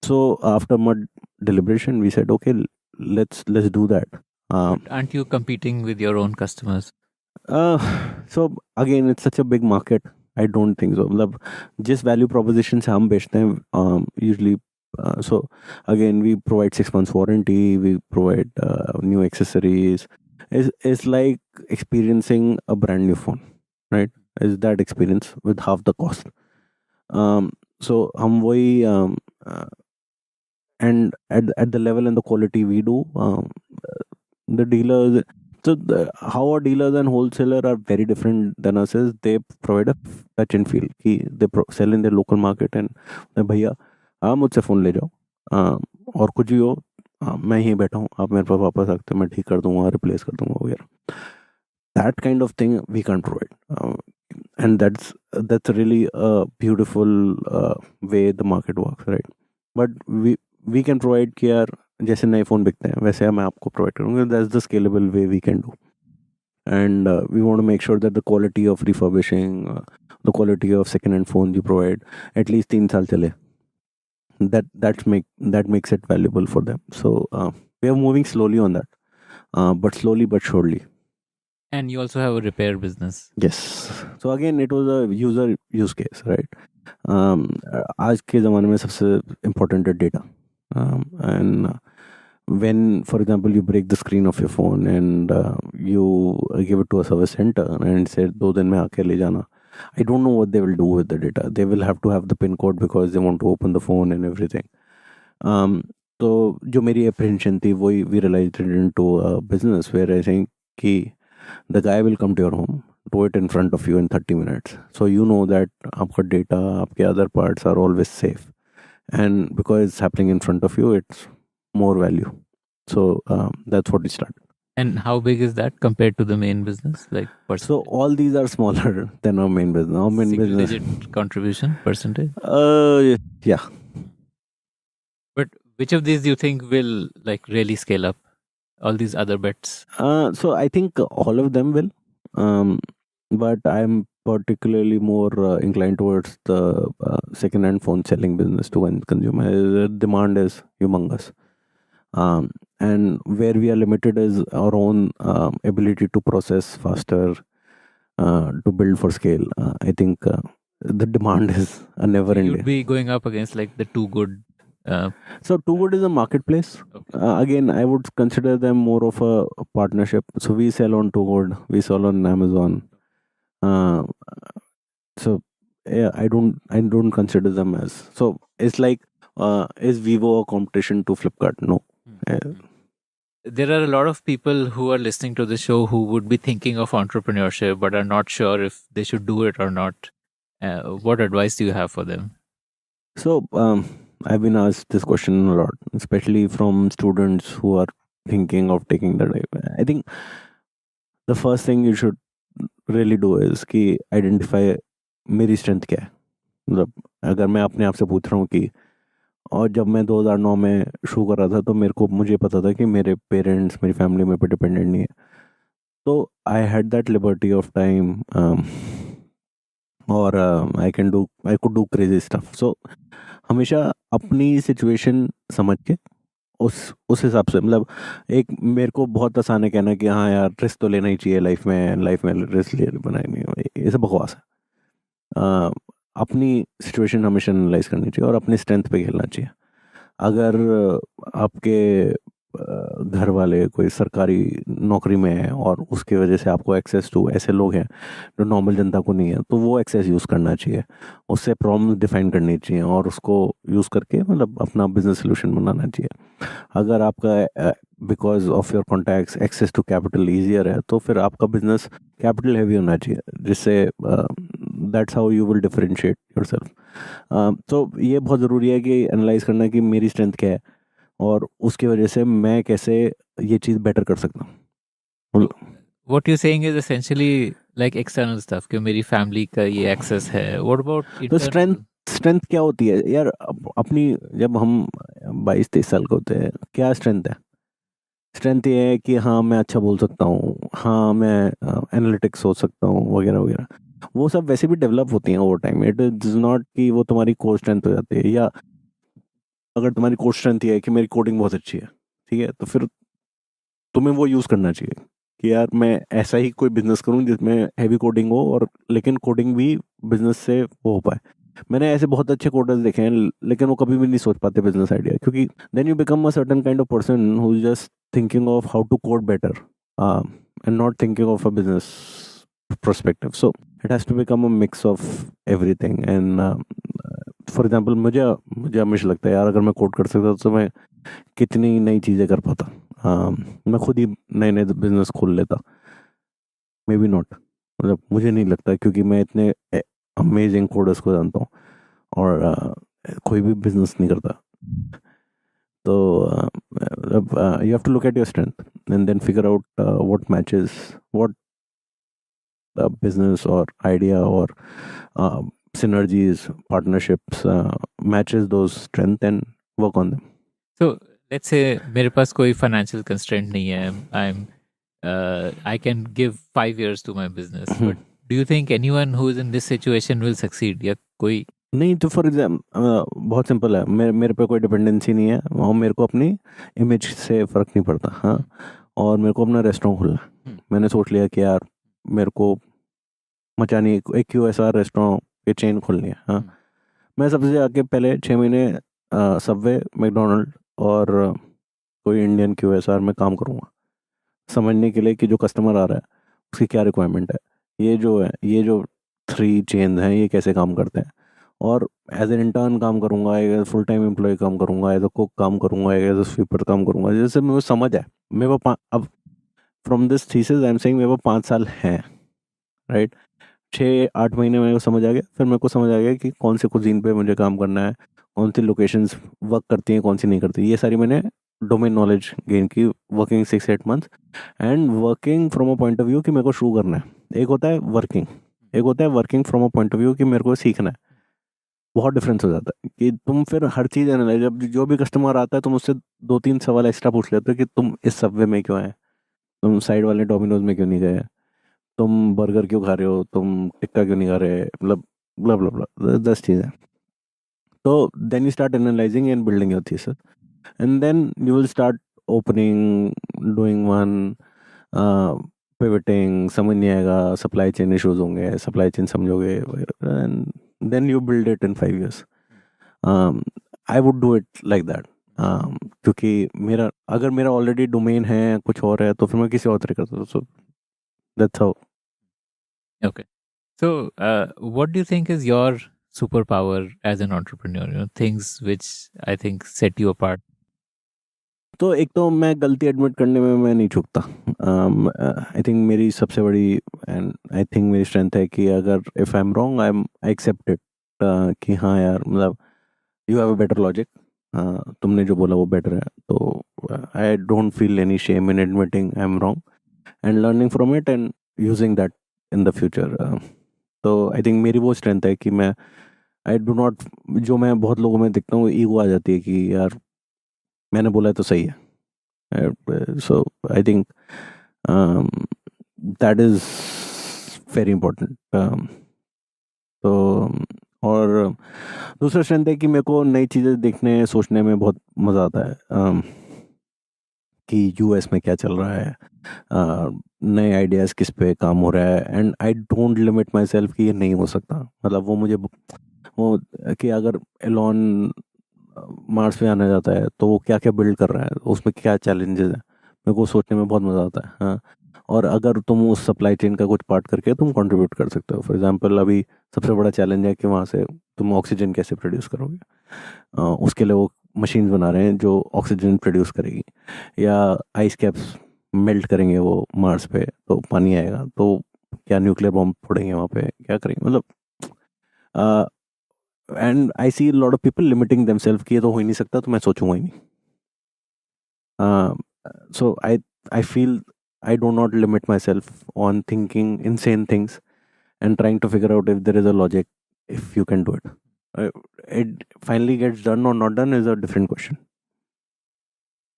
So after much deliberation, we said, okay, let's do that. Aren't you competing with your own customers? So again, it's such a big market. I don't think so. मतलब जिस value proposition से हम बेचते हैं, usually. So again, we provide 6 months warranty. We provide new accessories. It's like experiencing a brand new phone, right? Is that experience with half the cost. So हम वही and at the level and the quality we do, the dealers. So how our dealers and wholesaler are very different than us is they provide a touch and feel. They sell in their local market and भैया आप मुझसे phone ले जाओ, और कुछ भी हो, मैं यहीं बैठा हूँ, आप मेरे पास वापस आते हो, मैं ठीक कर दूंगा, रिप्लेस कर दूंगा वगैरह. That kind of thing we can't provide, and that's really a beautiful way the market works, right? But we can provide कि यार जैसे नए फ़ोन बिकते हैं वैसे मैं आपको प्रोवाइड करूँगा. That's the scalable way we can do, and we want to make sure that the quality of refurbishing, the quality of second-hand phones you provide at least 3 साल चले. That makes it valuable for them. So we are moving slowly on that, but slowly but surely. And you also have a repair business. Yes. So again, it was a use case, right? आज के ज़माने में सबसे important है data, and when, for example, you break the screen of your phone and you give it to a service center and say 2 दिन में आके ले जाना, I don't know what they will do with the data. They will have to have the PIN code because they want to open the phone and everything. तो जो मेरी apprehension थी वही we realized it into a business where I think कि the guy will come to your home, do it in front of you in 30 minutes. So you know that आपका data, आपके other parts are always safe. And because it's happening in front of you, it's more value. So that's what we started. And how big is that compared to the main business? Like So all these are smaller than our main business. Our main single business, digit contribution percentage. yeah. But which of these do you think will like really scale up? All these other bets. So I think all of them will, but I'm particularly more inclined towards the second-hand phone selling business to end consumer. The demand is humongous, and where we are limited is our own ability to process faster, to build for scale. I think the demand is a never-ending. You'd be going up against like the Too Good. So Too Good is a marketplace. Okay. Again, I would consider them more of a partnership. So we sell on Too Good, we sell on Amazon. So yeah, I don't consider them as. So it's like, is Vivo a competition to Flipkart? No. There are a lot of people who are listening to the show who would be thinking of entrepreneurship but are not sure if they should do it or not. What advice do you have for them? So I've been asked this question a lot, especially from students who are thinking of taking the dive. I think the first thing you should really do is कि identify मेरी strength क्या है. मतलब अगर मैं अपने आप से पूछ रहा हूँ कि, और जब मैं 2009 में शुरू कर रहा था तो मुझे पता था कि मेरे पेरेंट्स मेरी फैमिली मेरे पे डिपेंडेंट नहीं है, तो I had that liberty of time, और I could do crazy stuff. So हमेशा अपनी सिचुएशन समझ के उस हिसाब से, मतलब एक मेरे को बहुत आसान है कहना कि हाँ यार रिस्क तो लेना ही चाहिए लाइफ में रिस्क ले बनाई नहीं, ये सब बकवास है. अपनी सिचुएशन हमेशा एनालाइज करनी चाहिए और अपनी स्ट्रेंथ पे खेलना चाहिए. अगर आपके घर वाले कोई सरकारी नौकरी में है और उसकी वजह से आपको एक्सेस टू ऐसे लोग हैं जो नॉर्मल जनता को नहीं है, तो वो एक्सेस यूज़ करना चाहिए, उससे प्रॉब्लम डिफाइन करनी चाहिए और उसको यूज़ करके मतलब अपना बिजनेस सोल्यूशन बनाना चाहिए. अगर आपका because of your contacts access to capital easier है, तो फिर आपका बिजनेस कैपिटल हैवी होना चाहिए, जिससे that's how you will differentiate yourself. तो ये बहुत ज़रूरी है कि एनालाइज करना कि मेरी स्ट्रेंथ क्या है और उसकी वजह से मैं कैसे ये चीज़ बेटर कर सकता हूँ. What you're saying is essentially like external stuff कि मेरी फैमिली का ये एक्सेस है. What about तो internal? स्ट्रेंथ क्या होती है यार अपनी, जब हम 22-23 साल के होते हैं, क्या स्ट्रेंथ है? स्ट्रेंथ ये है कि हाँ मैं अच्छा बोल सकता हूँ, हाँ मैं एनालिटिक्स सोच सकता हूँ वगैरह वगैरह. वो सब वैसे भी डेवलप होती हैं over time. It is not कि वो तुम्हारी कोर स्ट्रेंथ हो जाती है. या अगर तुम्हारी कोर स्ट्रेंथ ये है कि मेरी कोडिंग बहुत अच्छी है, ठीक है, तो फिर तुम्हें वो यूज़ करना चाहिए कि यार मैं ऐसा ही कोई बिजनेस करूं जिसमें हैवी कोडिंग हो, और लेकिन कोडिंग भी बिजनेस से वो हो पाए. मैंने ऐसे बहुत अच्छे कोडर्स देखे हैं लेकिन वो कभी भी नहीं सोच पाते बिजनेस आइडिया, क्योंकि then you become a certain kind of person who is just thinking of how to code better and not thinking of a business perspective. So it has to become a mix of everything. And for example, मुझे हमेशा लगता है यार अगर मैं code कर सकता तो मैं कितनी नई चीज़ें कर पाता. मैं खुद ही नए बिजनेस खोल लेता. मे बी नॉट, मतलब मुझे नहीं लगता, क्योंकि मैं इतने अमेजिंग कोडर्स को जानता हूँ और कोई भी बिजनेस नहीं करता. तो you have to look at your strength and then figure out what matches what business or idea or synergies, partnerships matches those strength and work on them. So let's say मेरे पास कोई financial constraint नहीं है. I can give 5 years to my business. But do you think anyone who is in this situation will succeed? या कोई नहीं, तो for example बहुत simple है. मेरे पे कोई डिपेंडेंसी नहीं है और मेरे को अपनी इमेज से फ़र्क नहीं पड़ता. हाँ, और मेरे को अपना रेस्टोरेंट खोलना है. मैंने सोच लिया कि यार मेरे को मचानी एक QSR रेस्टोरेंट की चेन खोलनी है. हाँ, मैं सबसे आगे पहले 6 महीने सबवे, मैकडोनल्ड और कोई इंडियन QSR में काम करूँगा, समझने के लिए कि जो कस्टमर आ रहा है उसकी क्या रिक्वायरमेंट है. ये जो 3 चेन हैं, ये कैसे काम करते हैं, और एज एन इंटर्न काम करूँगा, एज फुल टाइम एम्प्लॉय काम करूँगा, एज अ कुक काम करूँगा, एज अ स्वीपर काम करूँगा, जैसे मेरे को समझ है, मेरे को अब from this thesis I am saying मेरे को 5 साल हैं, राइट। 6-8 महीने मेरे को समझ आ गया, फिर मेरे को समझ आ गया कि कौन से कुजीन पे मुझे काम करना है, कौन सी लोकेशंस वर्क करती हैं, कौन सी नहीं करती, ये सारी मैंने डोमेन नॉलेज गेन की working 6-8 months and working from a point of view कि मेरे को शुरू करना है। एक होता है वर्किंग, एक होता है working from a point of view कि मेरे को सीखना है। बहुत डिफरेंस हो जाता है कि तुम फिर हर चीज़ एनालाइज, जब जो भी कस्टमर आता है तुम उससे 2-3 सवाल एक्स्ट्रा पूछ लेते हो कि तुम इस सबवे में क्यों आए, तुम साइड वाले डोमिनोज में क्यों नहीं गए, तुम बर्गर क्यों खा रहे हो, तुम टिक्का क्यों नहीं खा रहे, मतलब ब्ला ब्ला ब्ला 10 चीज़ें। तो then you start analysing and building your thesis and then you will start opening, doing one, pivoting, समझ नहीं आएगा, सप्लाई चेन इशूज होंगे, सप्लाई चेन समझोगे, and then you build it in 5 years. I would do it like that, क्योंकि अगर मेरा already domain है कुछ और है तो फिर मैं किसी और तरीके करता हूँ, so that's how. Okay. So, what do you think is your superpower as an entrepreneur? You know, things which I think set you apart. तो एक तो मैं गलती एडमिट करने में मैं नहीं चूकता. आई थिंक मेरी सबसे बड़ी एंड आई थिंक मेरी स्ट्रेंथ है कि अगर if I am wrong I accept it, कि हाँ यार, मतलब you have a better logic, तुमने जो बोला वो बेटर है, तो I don't feel any shame in admitting I am wrong and learning from it and using that in the future. तो आई थिंक मेरी वो स्ट्रेंथ है कि मैं आई डू नॉट, जो मैं बहुत लोगों में देखता हूँ, ईगो आ जाती है कि यार मैंने बोला है तो सही है. So I think that is very important. तो और दूसरा स्ट्रेंथ है कि मेरे को नई चीज़ें देखने सोचने में बहुत मज़ा आता है, कि यूएस में क्या चल रहा है, नए आइडियाज़ किस पे काम हो रहा है, and I don't limit my self कि ये नहीं हो सकता. मतलब वो मुझे वो कि अगर एलॉन मार्स पे आना चाहता है तो वो क्या क्या बिल्ड कर रहा है, उसमें क्या चैलेंजेस हैं, मेरे को सोचने में बहुत मज़ा आता है. हाँ, और अगर तुम उस सप्लाई चेन का कुछ पार्ट करके तुम कंट्रीब्यूट कर सकते हो. फॉर एग्जांपल अभी सबसे बड़ा चैलेंज है कि वहाँ से तुम ऑक्सीजन कैसे प्रोड्यूस करोगे. उसके लिए वो मशीन्स बना रहे हैं जो ऑक्सीजन प्रोड्यूस करेगी, या आइस कैप्स मेल्ट करेंगे वो मार्स पे तो पानी आएगा, तो क्या न्यूक्लियर बॉम्ब फोड़ेंगे वहाँ पे, क्या करेंगे, मतलब and I see lot of people limiting themselves कि ये तो हो ही नहीं सकता, तो मैं सोचूंगा ही नहीं. So I feel I do not limit myself on thinking insane things and trying to figure out if there is a logic, if you can do it. It finally gets done or not done is a different question.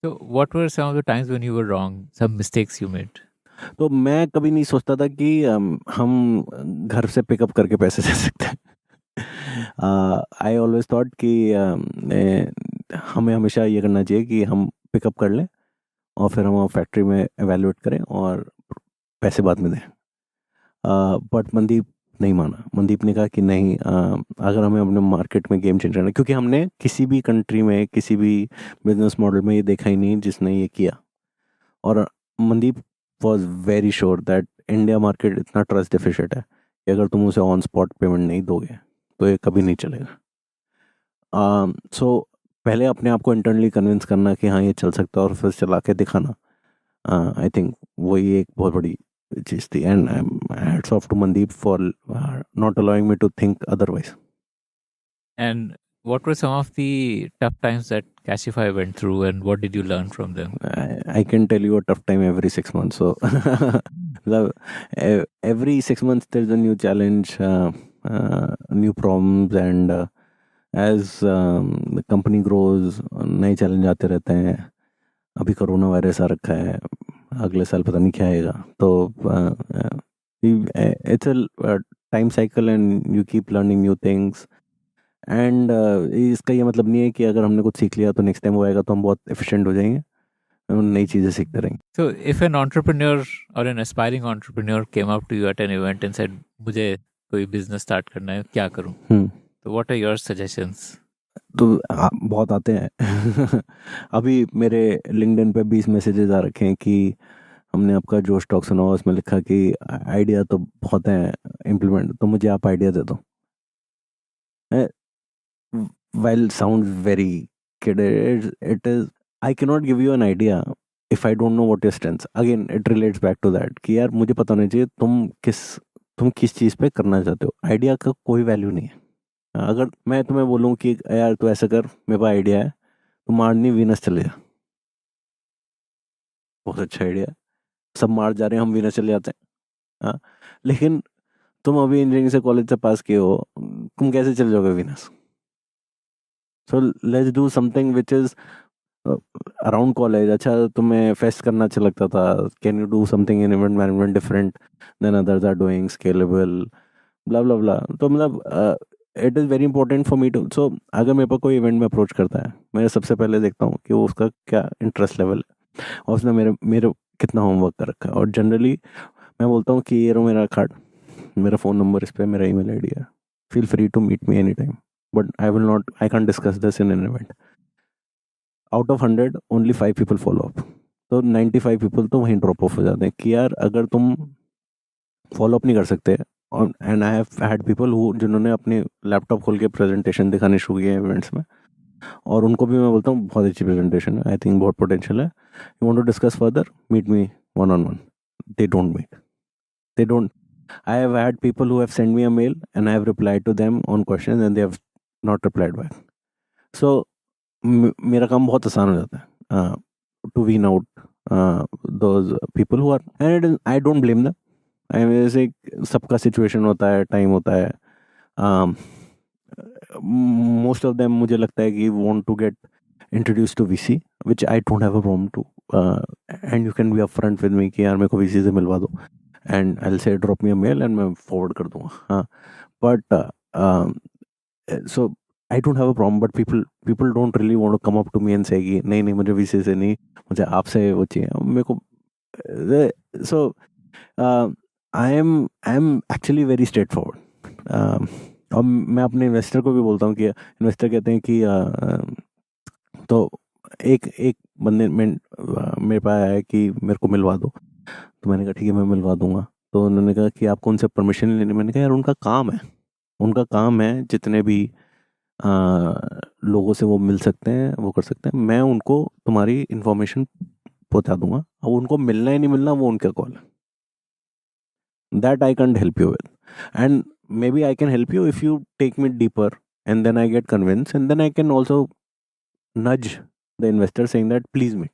So, what were some of the times when you were wrong? Some mistakes you made? तो मैं कभी नहीं सोचता था कि हम घर से पिकअप करके पैसे दे सकते हैं. आई ऑलवेज थॉट कि हमें हमेशा ये करना चाहिए कि हम पिकअप कर लें और फिर हम फैक्ट्री में एवेल्युएट करें और पैसे बाद में दें. बट मनदीप नहीं माना. मनदीप ने कहा कि नहीं, अगर हमें अपने मार्केट में गेम चेंज करना है, क्योंकि हमने किसी भी कंट्री में किसी भी बिजनेस मॉडल में ये देखा ही नहीं जिसने ये किया. और Mandeep was very sure that India market इतना ट्रस्ट डेफिशिएंट है कि अगर तुम उसे ऑन स्पॉट पेमेंट नहीं दोगे तो ये कभी नहीं चलेगा. सो पहले अपने आप को इंटरनली कन्विंस करना कि हाँ ये चल सकता है और फिर चला के दिखाना, आई थिंक वही एक बहुत बड़ी चीज़ थी. And hats off to Mandeep for not allowing me to think otherwise. And what were some of the tough times that Cashify went through, and what did you learn from them? I can tell you a tough time every 6 months. So every 6 months there's a new challenge, new problems, and as the company grows, नए challenge आते रहते हैं. अभी corona virus आ रखा है, अगले साल पता नहीं क्या आएगा. तो it's a time cycle and you keep learning new things. And इसका ये मतलब नहीं है कि अगर हमने कुछ सीख लिया तो नेक्स्ट टाइम वो आएगा तो हम बहुत एफिशिएंट हो जाएंगे. नई चीज़ें सीखते रहेंगे. So, if an entrepreneur or an aspiring entrepreneur came up to you at an event and said, मुझे कोई business start करना है, क्या करूँ? तो what are your suggestions? तो बहुत आते हैं. अभी मेरे लिंक्डइन पे 20 मैसेजेस आ रखे हैं कि हमने आपका जोश टॉक सुना, उसमें लिखा कि आइडिया तो बहुत है इम्प्लीमेंट, तो मुझे आप आइडिया दे दो. While sounds very kid, it is, I cannot give you an idea if I don't know what your strengths. Again, it relates back to that कि यार मुझे पता होना चाहिए तुम किस चीज़ पे करना चाहते हो. आइडिया का कोई वैल्यू नहीं है. अगर मैं तुम्हें बोलूँ कि यार तू ऐसा कर, मेरे पास आइडिया है, तो मारनी वीनस चले जा, बहुत अच्छा आइडिया है, सब मार जा रहे हैं, हम वीनस चले जाते हैं. हाँ, लेकिन तुम अभी इंजीनियरिंग से कॉलेज से पास किए हो, तुम कैसे चले जाओगे Venus? So let's do something which is around college. अच्छा, तुम्हें फेस्ट करना अच्छा लगता था, can you do something in event management different than others are doing, scalable, blah blah blah. तो मतलब it is very important for me too. So अगर मेरे पास कोई इवेंट में अप्रोच करता है, मैं सबसे पहले देखता हूँ कि वो उसका क्या इंटरेस्ट लेवल है और उसने मेरे कितना होमवर्क कर रखा है. और जनरली मैं बोलता हूँ कि ये रो मेरा कार्ड, मेरा फ़ोन नंबर इस पर, मेरा ईमेल आईडी है, feel free to meet me any time, but I can't discuss this in an event. Out of 100 only 5 people follow up. तो 95 people तो वहीं ड्रॉप ऑफ हो जाते हैं कि यार अगर तुम फॉलो अप नहीं कर सकते. और and I have had people जिन्होंने अपने लैपटॉप खोल के प्रेजेंटेशन दिखाने शुरू किए इवेंट्स में, और उनको भी मैं बोलता हूँ बहुत अच्छी प्रेजेंटेशन है, आई थिंक बहुत पोटेंशियल है, you want to discuss further, meet me one-on-one. They don't meet. They don't. I have had people who have sent me a mail and I have replied to them on questions and they have not replied back. So मेरा काम बहुत आसान हो जाता है to wean out those people who are, and I don't blame them. I mean, जैसे सबका situation होता है, टाइम होता है. Most of them मुझे लगता है कि want to get introduced to VC, which I don't have a problem to. And you can be upfront with me कि यार मेरे को VC से मिलवा दो, and I'll say drop me a mail and मैं forward कर दूँगा. हाँ, but so I don't have a problem, but people don't really want to come up to me and say कि नहीं मुझे VC से नहीं, मुझे आपसे वो चाहिए मेरे को. So I am actually very straightforward. और मैं अपने इन्वेस्टर को भी बोलता हूँ कि इन्वेस्टर कहते हैं कि तो एक बंदे मेरे पास आया कि मेरे को मिलवा दो, तो मैंने कहा ठीक है मैं मिलवा दूंगा. तो उन्होंने कहा कि आपको उनसे परमिशन लेनी. मैंने कहा यार उनका काम है जितने भी लोगों से वो मिल सकते हैं वो कर सकते हैं, मैं उनको तुम्हारी इन्फॉर्मेशन पहुँचा दूंगा, अब उनको मिलना ही नहीं मिलना वो उनका कॉल है. That I can't help you with, and maybe I can help you if you take me deeper and then I get convinced, and then I can also nudge the investor saying that please meet.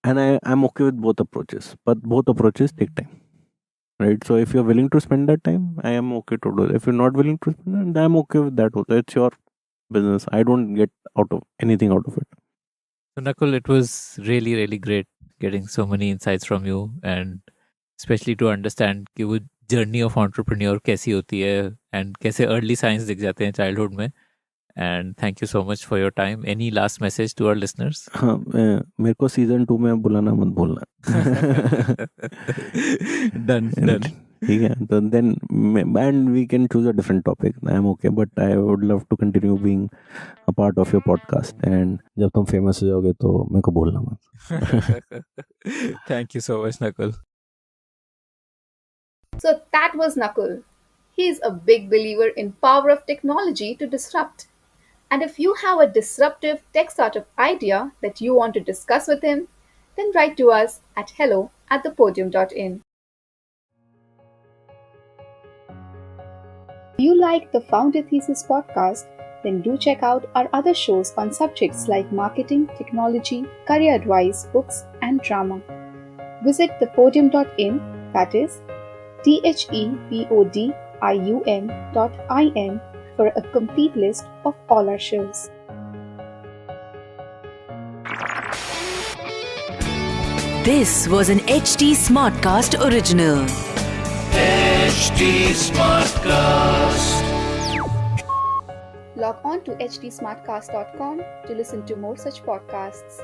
And I'm okay with both approaches, but both approaches take time, right? So if you're willing to spend that time, I am okay to do it. If you're not willing to spend it, I'm okay with that also. It's your business. I don't get anything out of it. So Nakul, it was really, really great getting so many insights from you, and especially to understand कि वो journey of entrepreneur कैसी होती है and कैसे early signs दिख जाते हैं childhood में. And thank you so much for your time. Any last message to our listeners? हाँ, मेरे को सीजन 2 में बुलाना मत भूलना. Done. ठीक है, तो then and we can choose a different topic. I am okay, but I would love to continue being a part of your podcast. And जब तुम famous हो जाओगे तो मेरे को बोलना मत. Thank you so much, Nakul. So that was Nakul. He is a big believer in power of technology to disrupt. And if you have a disruptive tech startup idea that you want to discuss with him, then write to us at hello@thepodium.in. If you like the Founder Thesis podcast, then do check out our other shows on subjects like marketing, technology, career advice, books, and drama. Visit thepodium.in, that is thepodium.in for a complete list of all our shows. This was an HT Smartcast original. HT Smartcast. Log on to htsmartcast.com to listen to more such podcasts.